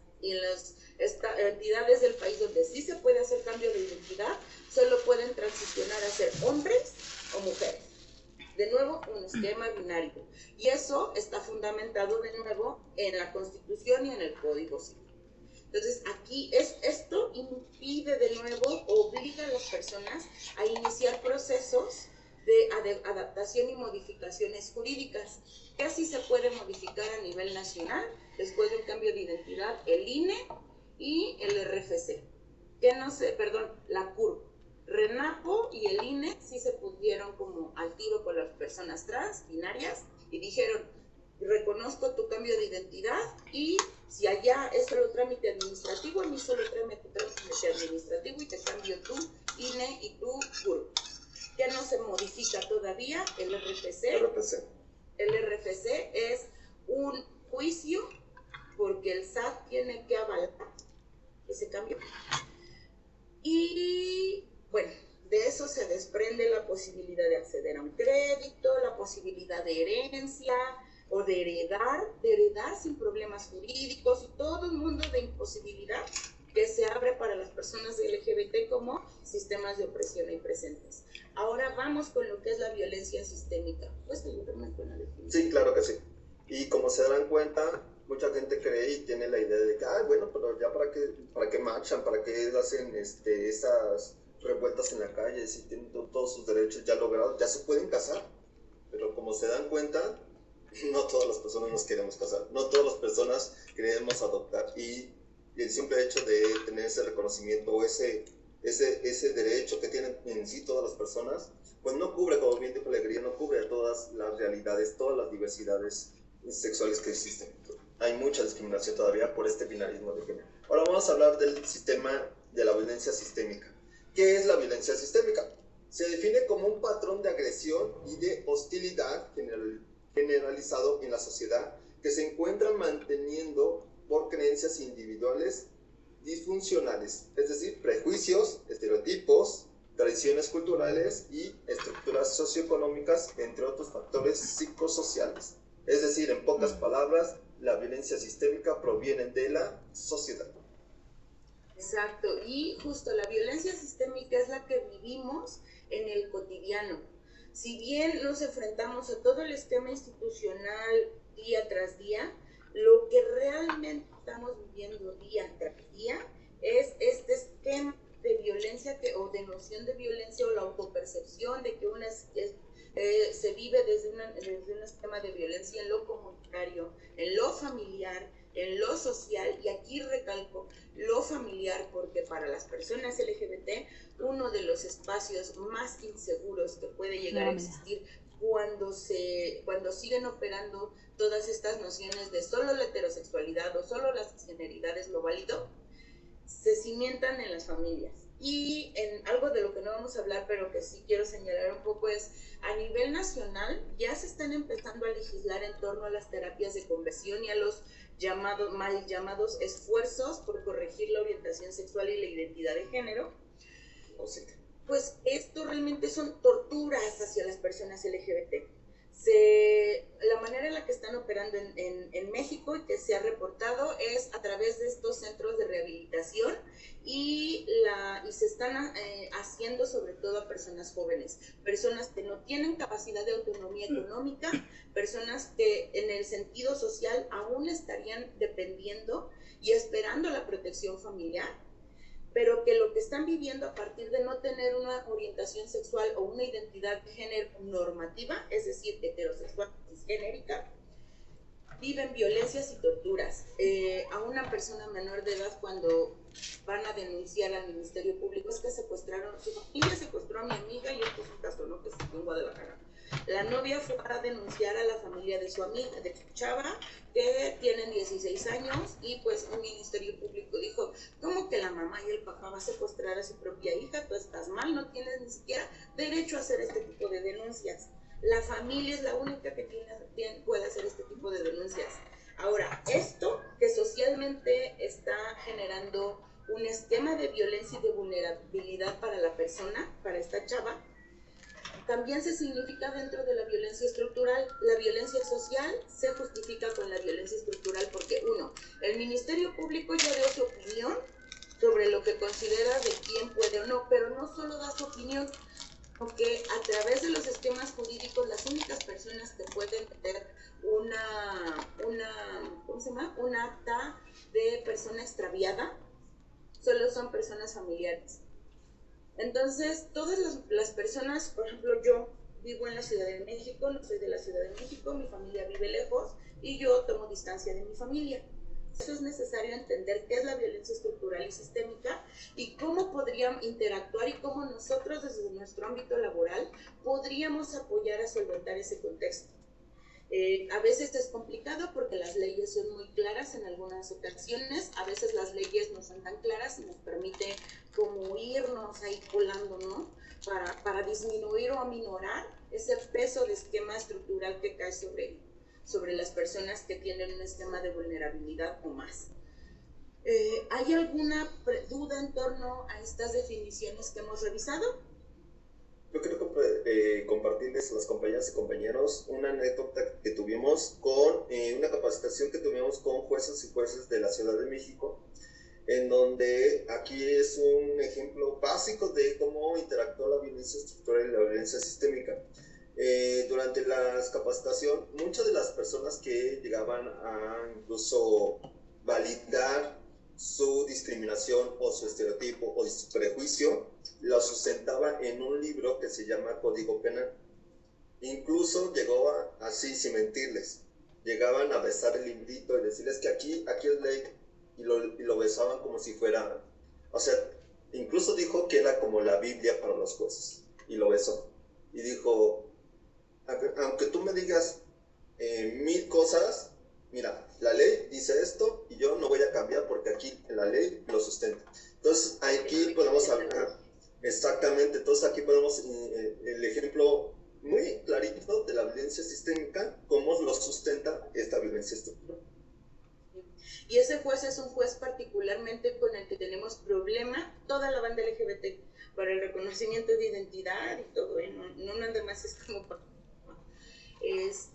entidades del país donde sí se puede hacer cambio de identidad, solo pueden transicionar a ser hombres o mujeres. De nuevo, un esquema binario. Y eso está fundamentado de nuevo en la Constitución y en el Código Civil. Entonces, aquí esto impide de nuevo, obliga a las personas a iniciar procesos de adaptación y modificaciones jurídicas, que así se puede modificar a nivel nacional, después de un cambio de identidad, el INE y el RFC. La CURP. RENAPO y el INE sí se pusieron como al tiro con las personas trans, binarias, y dijeron, reconozco tu cambio de identidad, y si allá es solo trámite administrativo, a mí solo trámite administrativo y te cambio tu INE y tu CURP. Que no se modifica todavía el RFC. El RFC es un juicio porque el SAT tiene que avalar ese cambio. Y bueno, de eso se desprende la posibilidad de acceder a un crédito, la posibilidad de herencia o de heredar sin problemas jurídicos, y todo un mundo de imposibilidad que se abre para las personas LGBT como sistemas de opresión ahí presentes. Ahora vamos con lo que es la violencia sistémica. ¿Puedes ayudarme con la definición? Sí, claro que sí. Y como se darán cuenta, mucha gente cree y tiene la idea de que, bueno, pero ya para qué marchan, para qué hacen esas revueltas en la calle, si tienen todos sus derechos ya logrados, ya se pueden casar. Pero como se dan cuenta, no todas las personas nos queremos casar, no todas las personas queremos adoptar, y el simple hecho de tener ese reconocimiento o ese derecho que tienen en sí todas las personas, pues no cubre, como bien dijo Alegría, no cubre a todas las realidades, todas las diversidades sexuales que existen. Hay mucha discriminación todavía por este binarismo de género. Ahora vamos a hablar del sistema de la violencia sistémica. ¿Qué es la violencia sistémica? Se define como un patrón de agresión y de hostilidad generalizado en la sociedad que se encuentra manteniendo por creencias individuales disfuncionales, es decir, prejuicios, estereotipos, tradiciones culturales y estructuras socioeconómicas, entre otros factores psicosociales. Es decir, en pocas palabras, la violencia sistémica proviene de la sociedad. Exacto, y justo la violencia sistémica es la que vivimos en el cotidiano. Si bien nos enfrentamos a todo el esquema institucional día tras día, lo que realmente estamos viviendo día tras día es este esquema de violencia o de noción de violencia, o la autopercepción de que se vive desde un esquema de violencia en lo comunitario, en lo familiar, en lo social, y aquí recalco lo familiar, porque para las personas LGBT uno de los espacios más inseguros que puede llegar a existir cuando siguen operando todas estas nociones de solo la heterosexualidad o solo la cisgeneridad es lo válido, se cimientan en las familias. Y en algo de lo que no vamos a hablar, pero que sí quiero señalar un poco, es a nivel nacional ya se están empezando a legislar en torno a las terapias de conversión y a los mal llamados esfuerzos por corregir la orientación sexual y la identidad de género. Pues esto realmente son torturas hacia las personas LGBT. La manera en la que están operando en México y que se ha reportado es a través de estos centros de rehabilitación y se están haciendo sobre todo a personas jóvenes, personas que no tienen capacidad de autonomía económica, personas que en el sentido social aún estarían dependiendo y esperando la protección familiar, pero que lo que están viviendo a partir de no tener una orientación sexual o una identidad de género normativa, es decir, heterosexual cisgenérica, viven violencias y torturas. A una persona menor de edad, cuando van a denunciar al Ministerio Público, es que secuestraron, su familia secuestró a mi amiga, y esto es un caso, ¿no?, que se fue en Guadalajara. La novia fue a denunciar a la familia de su amiga, de su chava, que tienen 16 años, y pues un Ministerio Público dijo, ¿cómo que la mamá y el papá va a secuestrar a su propia hija? Tú estás mal, no tienes ni siquiera derecho a hacer este tipo de denuncias. La familia es la única que puede hacer este tipo de denuncias. Ahora, esto que socialmente está generando un esquema de violencia y de vulnerabilidad para la persona, para esta chava, también se significa dentro de la violencia estructural. La violencia social se justifica con la violencia estructural porque, uno, el Ministerio Público ya dio su opinión sobre lo que considera de quién puede o no, pero no solo da su opinión, porque a través de los esquemas jurídicos las únicas personas que pueden tener un acta de persona extraviada solo son personas familiares. Entonces, todas las personas, por ejemplo, yo vivo en la Ciudad de México, no soy de la Ciudad de México, mi familia vive lejos y yo tomo distancia de mi familia. Eso es necesario entender qué es la violencia estructural y sistémica y cómo podrían interactuar y cómo nosotros desde nuestro ámbito laboral podríamos apoyar a solventar ese contexto. A veces es complicado porque las leyes son muy claras en algunas ocasiones, a veces las leyes no son tan claras y nos permite como irnos ahí colando, ¿no? Para disminuir o aminorar ese peso de esquema estructural que cae sobre las personas que tienen un esquema de vulnerabilidad o más. ¿Hay alguna duda en torno a estas definiciones que hemos revisado? Yo quiero compartirles a las compañeras y compañeros una anécdota que tuvimos con una capacitación que tuvimos con jueces y jueces de la Ciudad de México, en donde aquí es un ejemplo básico de cómo interactúa la violencia estructural y la violencia sistémica. Durante la capacitación, muchas de las personas que llegaban a incluso validar su discriminación o su estereotipo o su prejuicio, lo sustentaban en un libro que se llama Código Penal. Incluso llegó así, sin mentirles, llegaban a besar el librito y decirles que aquí es ley, y lo besaban como si fuera, o sea, incluso dijo que era como la Biblia para los jueces, y lo besó, y dijo, aunque tú me digas 1000 cosas, mira, la ley dice esto y yo no voy a cambiar porque aquí la ley lo sustenta. Entonces aquí podemos hablar, exactamente, entonces aquí podemos, el ejemplo muy clarito de la violencia sistémica, cómo lo sustenta esta violencia estructural. Y ese juez es un juez particularmente con el que tenemos problema, toda la banda LGBT, para el reconocimiento de identidad y todo, no nada más es como...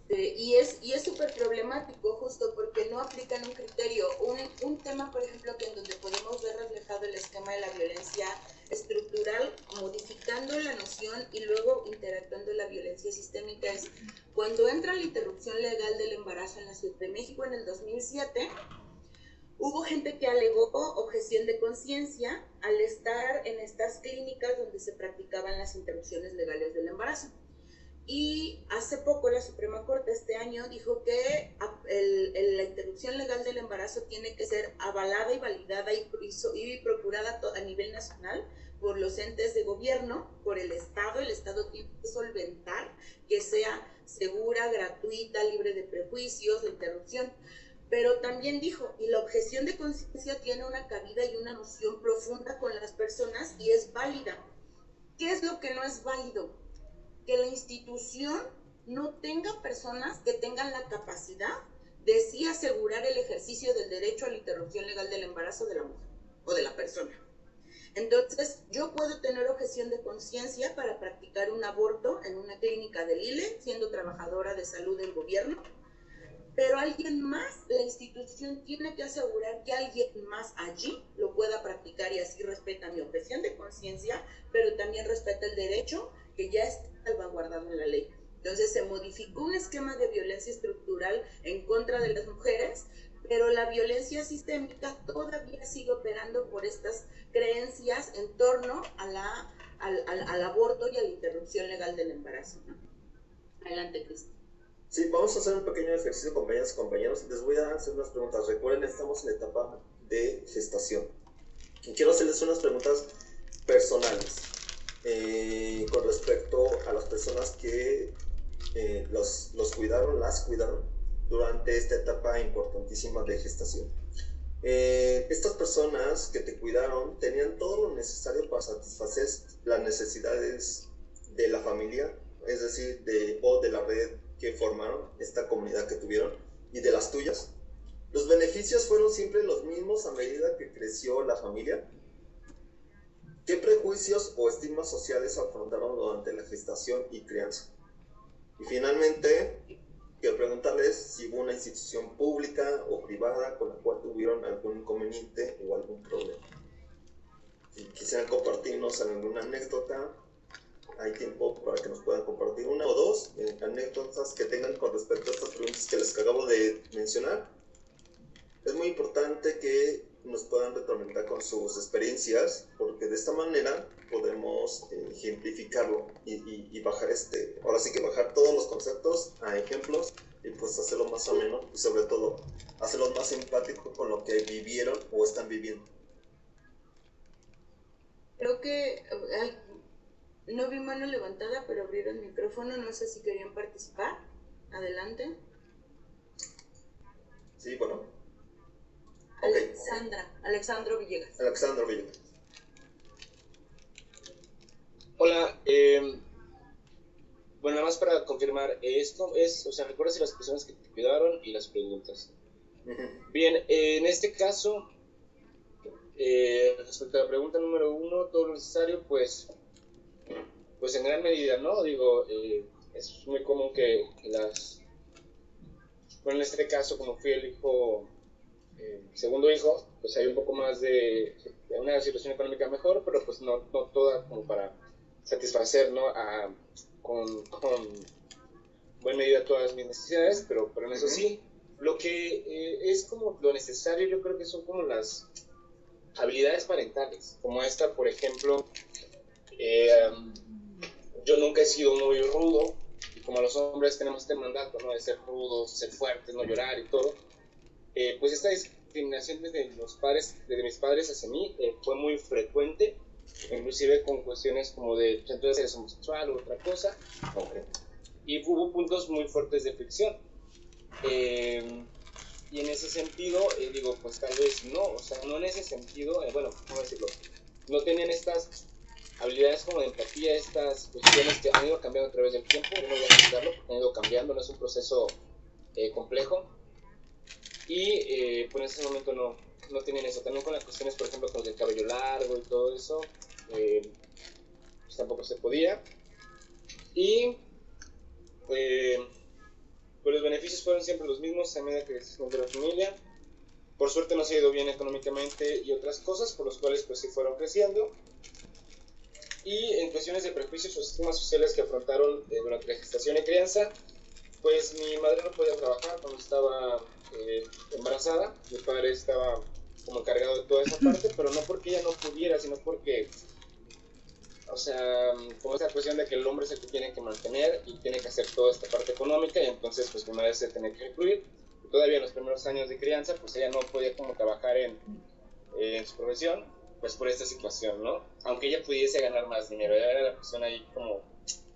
y es súper problemático justo porque no aplican un criterio, un tema por ejemplo que en donde podemos ver reflejado el esquema de la violencia estructural modificando la noción y luego interactuando la violencia sistémica es cuando entra la interrupción legal del embarazo en la Ciudad de México en el 2007. Hubo gente que alegó objeción de conciencia al estar en estas clínicas donde se practicaban las interrupciones legales del embarazo. Y hace poco la Suprema Corte este año dijo que la interrupción legal del embarazo tiene que ser avalada y validada y procurada a nivel nacional por los entes de gobierno, por el Estado tiene que solventar que sea segura, gratuita, libre de prejuicios, de interrupción. Pero también dijo, y la objeción de conciencia tiene una cabida y una noción profunda con las personas y es válida. ¿Qué es lo que no es válido? Que la institución no tenga personas que tengan la capacidad de sí asegurar el ejercicio del derecho a la interrupción legal del embarazo de la mujer o de la persona. Entonces, yo puedo tener objeción de conciencia para practicar un aborto en una clínica del ILE, siendo trabajadora de salud del gobierno, pero alguien más, la institución tiene que asegurar que alguien más allí lo pueda practicar y así respeta mi objeción de conciencia, pero también respeta el derecho que ya está salvaguardado en la ley. Entonces se modificó un esquema de violencia estructural en contra de las mujeres, pero la violencia sistémica todavía sigue operando por estas creencias en torno al aborto y a la interrupción legal del embarazo, ¿no? Adelante, Cristi. Sí, vamos a hacer un pequeño ejercicio, compañeras y compañeros. Les voy a hacer unas preguntas. Recuerden, estamos en la etapa de gestación. Y quiero hacerles unas preguntas personales con respecto a las personas que los cuidaron, las cuidaron durante esta etapa importantísima de gestación. Estas personas que te cuidaron tenían todo lo necesario para satisfacer las necesidades de la familia, es decir, de la red que formaron, esta comunidad que tuvieron, y de las tuyas. ¿Los beneficios fueron siempre los mismos a medida que creció la familia? ¿Qué prejuicios o estigmas sociales afrontaron durante la gestación y crianza? Y finalmente, quiero preguntarles si hubo una institución pública o privada con la cual tuvieron algún inconveniente o algún problema. Si quisieran compartirnos alguna anécdota, hay tiempo para que nos puedan compartir una o dos anécdotas que tengan con respecto a estas preguntas que les acabo de mencionar. Es muy importante que nos puedan retroalimentar con sus experiencias, porque de esta manera podemos ejemplificarlo y bajar ahora sí que bajar todos los conceptos a ejemplos y pues hacerlo más ameno y sobre todo hacerlo más empático con lo que vivieron o están viviendo. Creo que no vi mano levantada, pero abrieron el micrófono, no sé si querían participar. Adelante. Sí, bueno. Okay. Alexandro Villegas. Hola, bueno, nada más para confirmar, esto es, o sea, recuerdas las personas que te cuidaron y las preguntas. Bien, en este caso, respecto a la pregunta número 1, todo lo necesario, pues en gran medida, ¿no? Digo, es muy común que bueno, en este caso, como fui el segundo hijo, pues hay un poco más de una situación económica mejor, pero pues no toda como para satisfacer, ¿no? Con buena medida todas mis necesidades, pero en eso sí, lo que es como lo necesario, yo creo que son como las habilidades parentales, como esta, por ejemplo, yo nunca he sido muy rudo, y como los hombres tenemos este mandato, ¿no? De ser rudos, ser fuertes, no llorar y todo, pues esta discriminación desde mis padres hacia mí fue muy frecuente, inclusive con cuestiones como de entonces eres homosexual o otra cosa, y hubo puntos muy fuertes de fricción, y en ese sentido digo, pues tal vez no, o sea, no en ese sentido, bueno, ¿cómo decirlo? No tenían estas habilidades como de empatía, estas cuestiones que han ido cambiando a través del tiempo, yo no voy a explicarlo porque han ido cambiando, no es un proceso complejo, y pues en ese momento no tenían eso. También con las cuestiones, por ejemplo, con el cabello largo y todo eso, pues tampoco se podía. Y pues los beneficios fueron siempre los mismos a medida que crecimos de la familia. Por suerte nos ha ido bien económicamente y otras cosas, por los cuales pues sí fueron creciendo. Y en cuestiones de prejuicios o sistemas sociales que afrontaron durante la gestación y crianza, pues mi madre no podía trabajar cuando estaba embarazada, mi padre estaba como encargado de toda esa parte, pero no porque ella no pudiera, sino porque o sea, como esa cuestión de que el hombre es el que tiene que mantener y tiene que hacer toda esta parte económica, y entonces pues primero se tiene que incluir. Todavía en los primeros años de crianza, pues ella no podía como trabajar en su profesión, pues por esta situación, ¿no? Aunque ella pudiese ganar más dinero, era la cuestión ahí como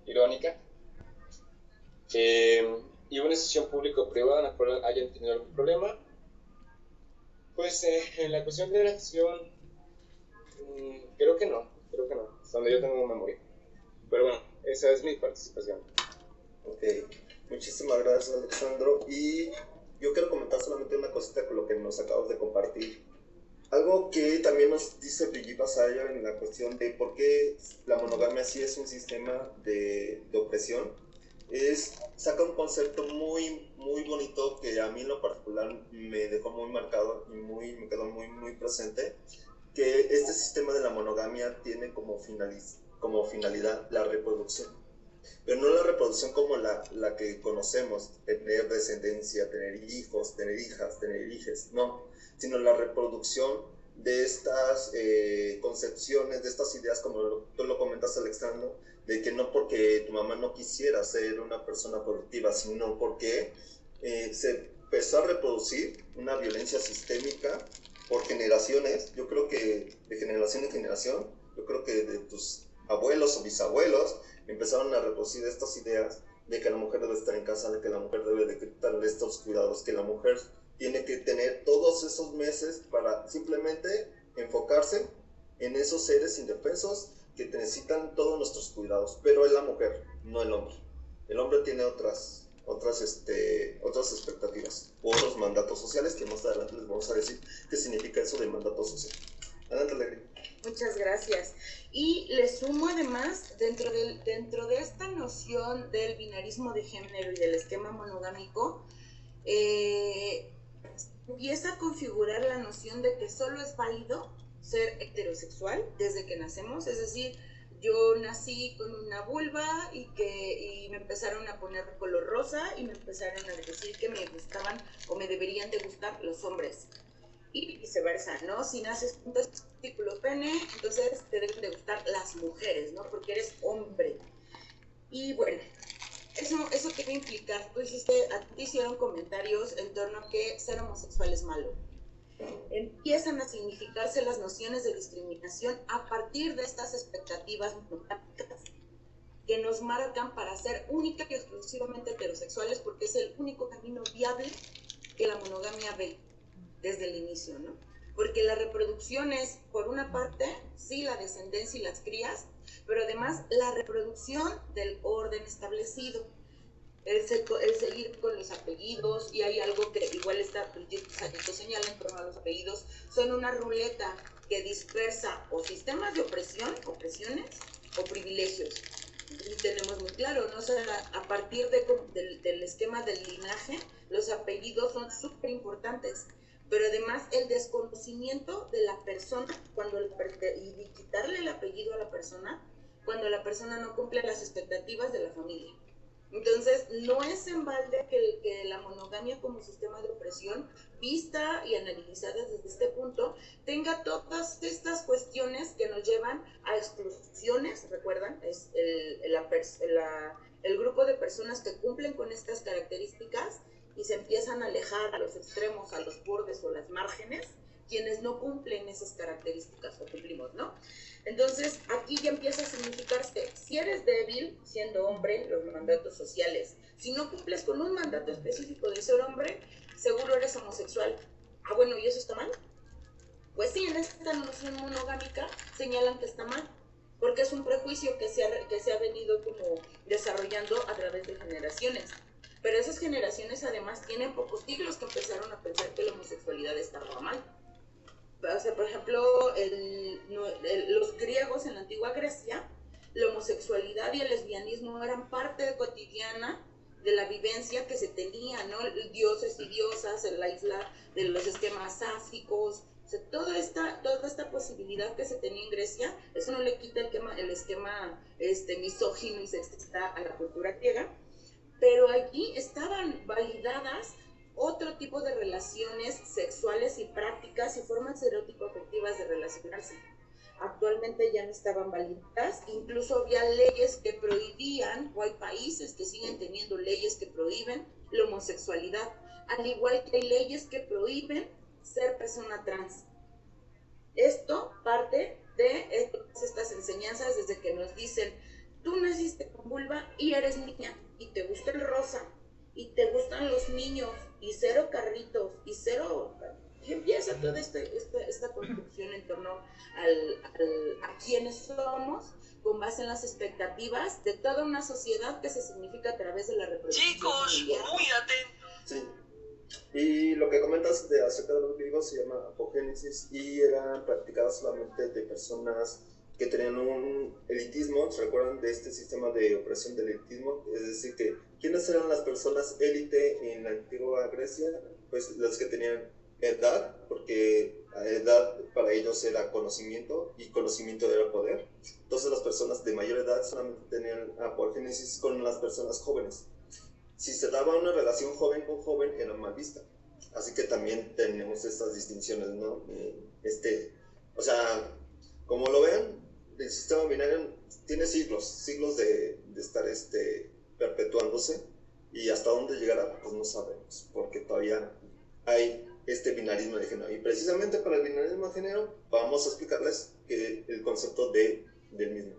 irónica. Y una decisión público-privada en la cual hayan tenido algún problema. Pues en la cuestión de la gestión, creo que no, hasta donde yo tengo memoria. Pero bueno, esa es mi participación. Ok, muchísimas gracias, Alexandro. Y yo quiero comentar solamente una cosita con lo que nos acabas de compartir. Algo que también nos dice Brigitte Vasallo en la cuestión de por qué la monogamia sí es un sistema de opresión, saca un concepto muy, muy bonito que a mí en lo particular me dejó muy marcado y me quedó muy, muy presente, que este sistema de la monogamia tiene como finalidad la reproducción. Pero no la reproducción como la que conocemos, tener descendencia, tener hijos, tener hijas, tener hijes, no, sino la reproducción de estas concepciones, de estas ideas, como tú lo comentas, Alexandro, de que no porque tu mamá no quisiera ser una persona productiva, sino porque se empezó a reproducir una violencia sistémica por generaciones. Yo creo que de generación en generación, yo creo que de tus abuelos o bisabuelos empezaron a reproducir estas ideas de que la mujer debe estar en casa, de que la mujer debe de darle estos cuidados, que la mujer tiene que tener todos esos meses para simplemente enfocarse en esos seres indefensos que necesitan todos nuestros cuidados, pero es la mujer, no el hombre. El hombre tiene otras expectativas, o otros mandatos sociales, que más adelante les vamos a decir qué significa eso de mandato social. Adelante, Alegría. Muchas gracias. Y le sumo además, dentro de esta noción del binarismo de género y del esquema monogámico, empieza a configurar la noción de que solo es válido ser heterosexual desde que nacemos, es decir, yo nací con una vulva y me empezaron a poner color rosa y me empezaron a decir que me gustaban o me deberían de gustar los hombres. Y viceversa, ¿no? Si naces con testículo pene, entonces te deben de gustar las mujeres, ¿no? Porque eres hombre. Y bueno, eso quiere implicar, a ti te hicieron comentarios en torno a que ser homosexual es malo. Empiezan a significarse las nociones de discriminación a partir de estas expectativas monogámicas que nos marcan para ser única y exclusivamente heterosexuales, porque es el único camino viable que la monogamia ve desde el inicio, ¿no? Porque la reproducción es, por una parte, sí, la descendencia y las crías, pero además la reproducción del orden establecido, el seguir con los apellidos, y hay algo que igual está Brigitte señala en torno a los apellidos, son una ruleta que dispersa o sistemas de opresiones o privilegios. Y tenemos muy claro, ¿no? O sea, a partir del esquema del linaje, los apellidos son súper importantes, pero además el desconocimiento de la persona y quitarle el apellido a la persona cuando la persona no cumple las expectativas de la familia. Entonces, no es en balde que la monogamia como sistema de opresión, vista y analizada desde este punto, tenga todas estas cuestiones que nos llevan a exclusiones. ¿Recuerdan? Es el grupo de personas que cumplen con estas características y se empiezan a alejar a los extremos, a los bordes o las márgenes, quienes no cumplen esas características o cumplimos, ¿no? Entonces, aquí ya empieza a significarse, si eres débil, siendo hombre, los mandatos sociales. Si no cumples con un mandato específico de ser hombre, seguro eres homosexual. Ah, bueno, ¿y eso está mal? Pues sí, en esta noción monogámica señalan que está mal, porque es un prejuicio que se ha venido como desarrollando a través de generaciones. Pero esas generaciones además tienen pocos siglos que empezaron a pensar que la homosexualidad estaba mal. O sea, por ejemplo, los griegos en la antigua Grecia, la homosexualidad y el lesbianismo eran parte cotidiana de la vivencia que se tenía, ¿no? Dioses y diosas en la isla de los esquemas sáficos, o sea, toda esta posibilidad que se tenía en Grecia, eso no le quita el esquema misógino y sexista a la cultura griega, pero allí estaban validadas otro tipo de relaciones sexuales y prácticas y formas erótico-afectivas de relacionarse. actualmente ya no estaban validadas, incluso había leyes que prohibían, o hay países que siguen teniendo leyes que prohíben la homosexualidad, al igual que hay leyes que prohíben ser persona trans. Esto parte de estas enseñanzas desde que nos dicen, tú naciste con vulva y eres niña, y te gusta el rosa, y te gustan los niños, y cero carritos, y cero... Y empieza toda esta construcción en torno a quiénes somos, con base en las expectativas de toda una sociedad que se significa a través de la reproducción. Chicos, muy atentos. Sí. Y lo que comentas de acerca de los griegos se llama apogénesis y era practicada solamente de personas que tenían un elitismo. ¿Se recuerdan de este sistema de opresión del elitismo? Es decir, que ¿quiénes eran las personas élite en la antigua Grecia? Pues las que tenían edad, porque la edad para ellos era conocimiento y conocimiento era poder. Entonces las personas de mayor edad solamente tenían apogénesis con las personas jóvenes. Si se daba una relación joven con joven era mal vista. Así que también tenemos estas distinciones, ¿no? O sea, como lo vean, el sistema binario tiene siglos de estar perpetuándose, y hasta dónde llegará, pues no sabemos, porque todavía hay este binarismo de género. Y precisamente para el binarismo de género vamos a explicarles el concepto del mismo.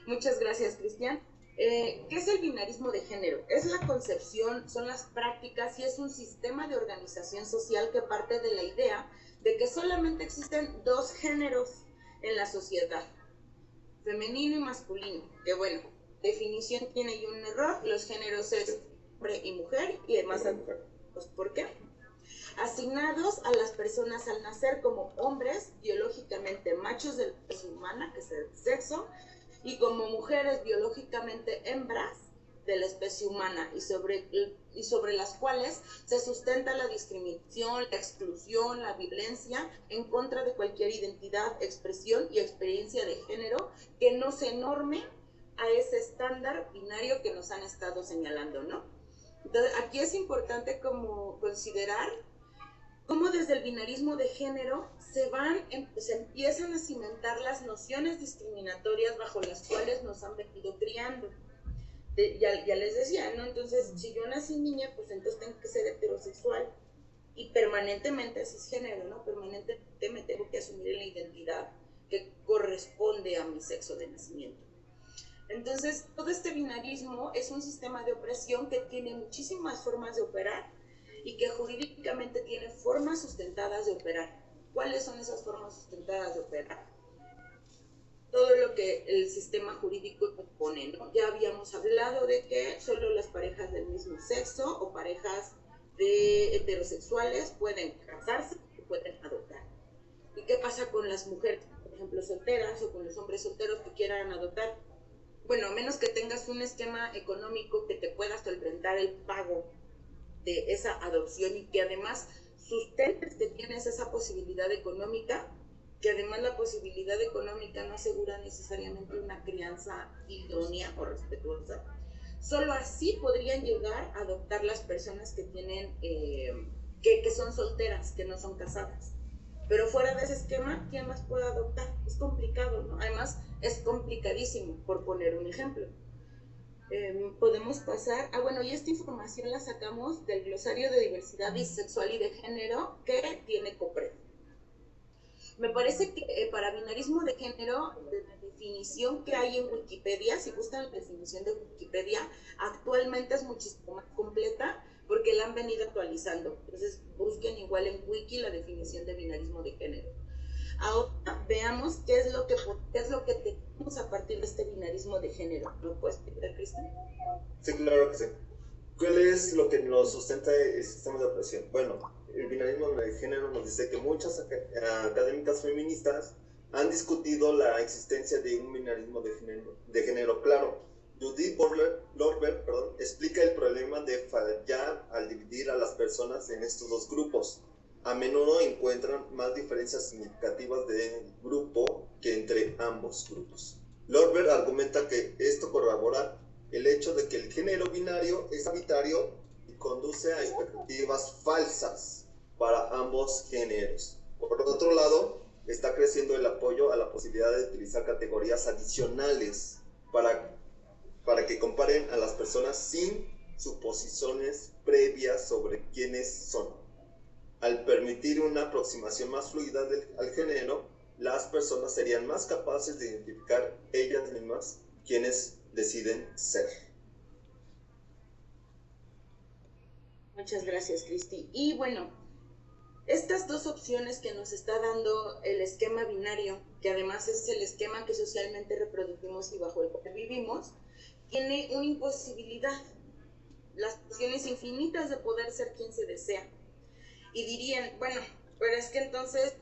Muchas gracias, Cristian. ¿Qué es el binarismo de género? Es la concepción, son las prácticas y es un sistema de organización social que parte de la idea de que solamente existen dos géneros en la sociedad, femenino y masculino. Que bueno, definición tiene ahí un error, los géneros es hombre y mujer, y además, pues, ¿por qué? Asignados a las personas al nacer como hombres biológicamente machos de la especie humana, que es el sexo, y como mujeres biológicamente hembras de la especie humana, y sobre las cuales se sustenta la discriminación, la exclusión, la violencia en contra de cualquier identidad, expresión y experiencia de género que no se norme a ese estándar binario que nos han estado señalando, ¿no? Entonces, aquí es importante como considerar cómo desde el binarismo de género se empiezan a cimentar las nociones discriminatorias bajo las cuales nos han venido criando. Ya les decía, ¿no? Entonces, si yo nací niña, pues entonces tengo que ser heterosexual y permanentemente cisgénero, ¿no? Permanentemente me tengo que asumir la identidad que corresponde a mi sexo de nacimiento. Entonces, todo este binarismo es un sistema de opresión que tiene muchísimas formas de operar y que jurídicamente tiene formas sustentadas de operar. ¿Cuáles son esas formas sustentadas de operar? Todo lo que el sistema jurídico propone, ¿no? Ya habíamos hablado de que solo las parejas del mismo sexo o parejas de heterosexuales pueden casarse y pueden adoptar. ¿Y qué pasa con las mujeres, por ejemplo, solteras, o con los hombres solteros que quieran adoptar? Bueno, a menos que tengas un esquema económico que te pueda solventar el pago de esa adopción y que además sustentes que tienes esa posibilidad económica, que además la posibilidad económica no asegura necesariamente una crianza idónea o respetuosa. Solo así podrían llegar a adoptar las personas que tienen, que son solteras, que no son casadas. Pero fuera de ese esquema, ¿quién más puede adoptar? Es complicado, ¿no? Además, es complicadísimo, por poner un ejemplo. Podemos pasar, bueno, y esta información la sacamos del glosario de diversidad bisexual y de género que tiene COPRED. Me parece que para binarismo de género, la definición que hay en Wikipedia, si buscan la definición de Wikipedia, actualmente es muchísimo más completa porque la han venido actualizando. Entonces busquen igual en Wiki la definición de binarismo de género. Ahora veamos qué es lo que tenemos a partir de este binarismo de género. ¿Lo puedes explicar, Cristian? Sí, claro que sí. ¿Cuál es lo que nos sustenta el sistema de opresión? Bueno, el binarismo de género nos dice que muchas académicas feministas han discutido la existencia de un binarismo de género claro. Judith Lorber explica el problema de fallar al dividir a las personas en estos dos grupos. A menudo encuentran más diferencias significativas del grupo que entre ambos grupos. Lorber argumenta que esto corrobora el hecho de que el género binario es arbitrario y conduce a expectativas falsas para ambos géneros. Por otro lado, está creciendo el apoyo a la posibilidad de utilizar categorías adicionales para que comparen a las personas sin suposiciones previas sobre quiénes son. Al permitir una aproximación más fluida al género, las personas serían más capaces de identificar ellas mismas quienes deciden ser. Muchas gracias, Cristi. Y bueno, estas dos opciones que nos está dando el esquema binario, que además es el esquema que socialmente reproducimos y bajo el cual vivimos, tiene una imposibilidad, las opciones infinitas de poder ser quien se desea. Y dirían, bueno, pero es que entonces,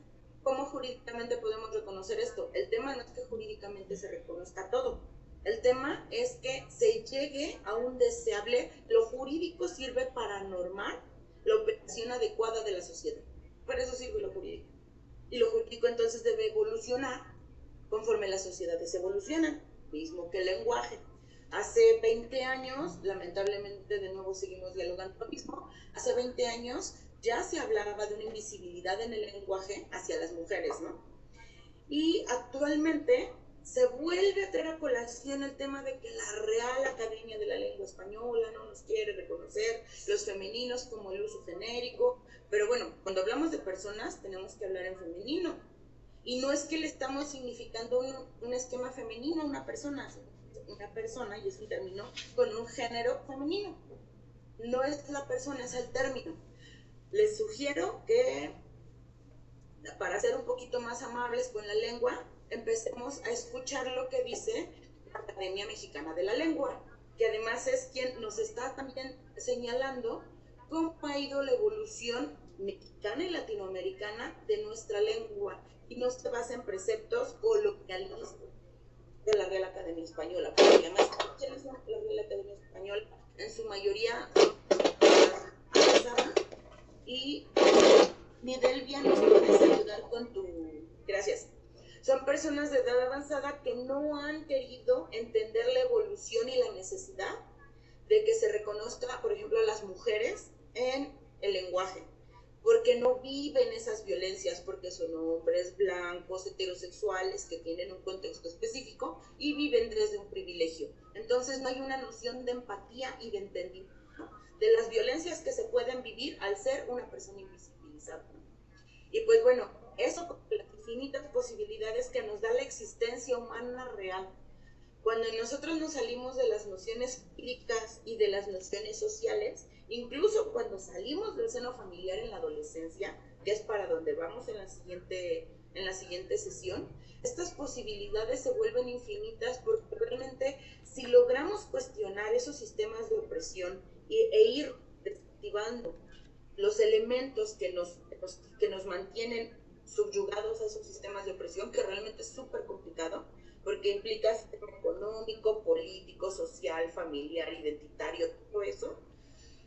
¿cómo jurídicamente podemos reconocer esto? El tema no es que jurídicamente se reconozca todo. El tema es que se llegue a un deseable, lo jurídico sirve para normar la operación adecuada de la sociedad. Para eso sirve lo jurídico. Y lo jurídico entonces debe evolucionar conforme las sociedades evolucionan, mismo que el lenguaje. Hace 20 años, lamentablemente de nuevo seguimos dialogando lo mismo, hace 20 años ya se hablaba de una invisibilidad en el lenguaje hacia las mujeres, ¿no? Y actualmente se vuelve a traer a colación el tema de que la Real Academia de la Lengua Española no nos quiere reconocer los femeninos como el uso genérico, pero bueno, cuando hablamos de personas tenemos que hablar en femenino, y no es que le estamos significando un esquema femenino a una persona, y es un término con un género femenino, no es la persona, es el término. Les sugiero que, para ser un poquito más amables con la lengua, empecemos a escuchar lo que dice la Academia Mexicana de la Lengua, que además es quien nos está también señalando cómo ha ido la evolución mexicana y latinoamericana de nuestra lengua, y no se basa en preceptos colonialistas de la Real Academia Española, porque además la Real Academia Española en su mayoría avanzada. Y Nidelvia, nos puedes ayudar con tu... Gracias. Son personas de edad avanzada que no han querido entender la evolución y la necesidad de que se reconozca, por ejemplo, a las mujeres en el lenguaje, porque no viven esas violencias, porque son hombres blancos, heterosexuales, que tienen un contexto específico y viven desde un privilegio. Entonces no hay una noción de empatía y de entendimiento de las violencias que se pueden vivir al ser una persona invisibilizada. Y pues bueno, eso con las infinitas posibilidades que nos da la existencia humana real. Cuando nosotros nos salimos de las nociones jurídicas y de las nociones sociales, incluso cuando salimos del seno familiar en la adolescencia, que es para donde vamos en la siguiente sesión, estas posibilidades se vuelven infinitas, porque realmente si logramos cuestionar esos sistemas de opresión e ir desactivando los elementos que nos mantienen subyugados a esos sistemas de opresión, que realmente es súper complicado, porque implica sistema económico, político, social, familiar, identitario, todo eso,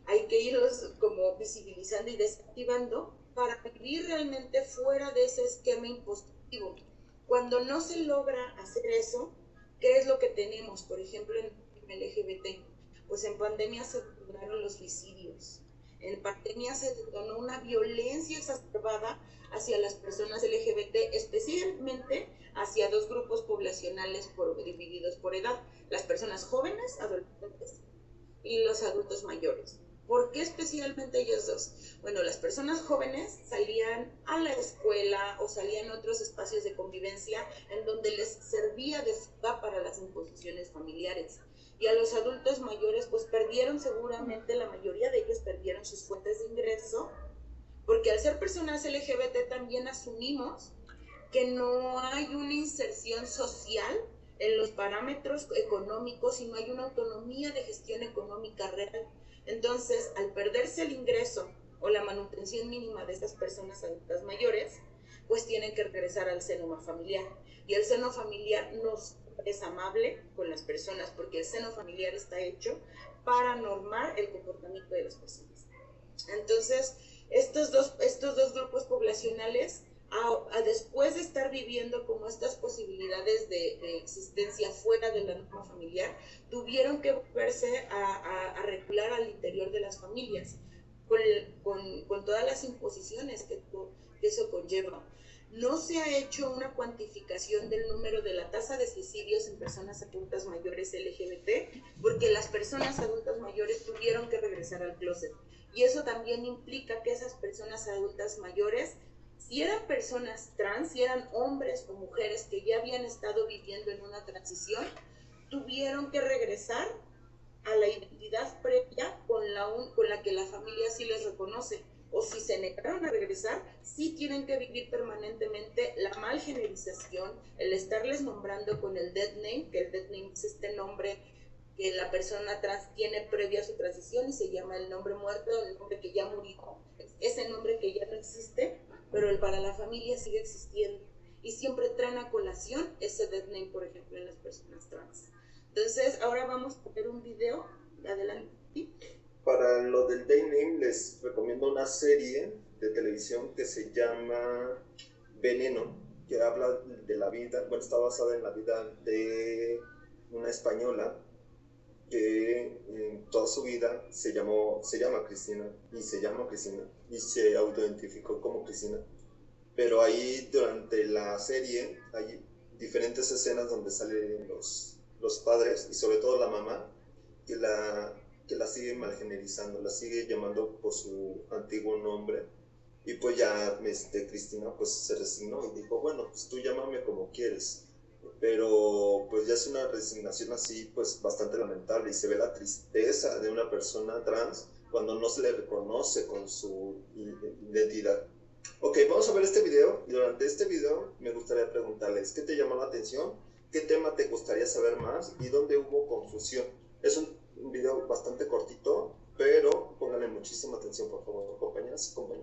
hay que irlos como visibilizando y desactivando para vivir realmente fuera de ese esquema impositivo. Cuando no se logra hacer eso, ¿qué es lo que tenemos? Por ejemplo, en el LGBT, pues en pandemia se lograron los suicidios, en pandemia se detonó una violencia exacerbada hacia las personas LGBT, especialmente hacia dos grupos poblacionales divididos por edad, las personas jóvenes, adolescentes, y los adultos mayores. ¿Por qué especialmente ellos dos? Bueno, las personas jóvenes salían a la escuela o salían a otros espacios de convivencia en donde les servía de fuga para las imposiciones familiares. Y a los adultos mayores, pues perdieron seguramente, la mayoría de ellos perdieron sus fuentes de ingreso, porque al ser personas LGBT también asumimos que no hay una inserción social en los parámetros económicos y no hay una autonomía de gestión económica real. Entonces, al perderse el ingreso o la manutención mínima de estas personas adultas mayores, pues tienen que regresar al seno familiar. Y el seno familiar no es amable con las personas, porque el seno familiar está hecho para normar el comportamiento de las personas. Entonces, estos dos grupos poblacionales, después de estar viviendo como estas posibilidades de existencia fuera de la norma familiar, tuvieron que volverse a regular al interior de las familias, con todas las imposiciones que eso conlleva. No se ha hecho una cuantificación del número de la tasa de suicidios en personas adultas mayores LGBT, porque las personas adultas mayores tuvieron que regresar al closet. Y eso también implica que esas personas adultas mayores, si eran personas trans, si eran hombres o mujeres que ya habían estado viviendo en una transición, tuvieron que regresar a la identidad previa con la que la familia sí les reconoce. O si se negaron a regresar, sí tienen que vivir permanentemente la malgenerización, el estarles nombrando con el dead name, que el dead name es este nombre que la persona trans tiene previa a su transición y se llama el nombre muerto, el nombre que ya murió, ese nombre que ya no existe, pero para la familia sigue existiendo. Y siempre traen a colación ese dead name, por ejemplo, en las personas trans. Entonces, ahora vamos a ver un video. Adelante. Para lo del Day Name les recomiendo una serie de televisión que se llama Veneno, que habla de la vida, bueno, está basada en la vida de una española que en toda su vida se llama Cristina y se autoidentificó como Cristina. Pero ahí durante la serie hay diferentes escenas donde salen los padres y sobre todo la mamá que la sigue malgenerizando, la sigue llamando por su antiguo nombre. Y pues ya Cristina pues se resignó y dijo, bueno, pues tú llámame como quieres. Pero pues ya es una resignación así pues bastante lamentable y se ve la tristeza de una persona trans cuando no se le reconoce con su identidad. Ok, vamos a ver este video y durante este video me gustaría preguntarles ¿qué te llamó la atención? ¿Qué tema te gustaría saber más? ¿Y dónde hubo confusión? Es un video bastante cortito.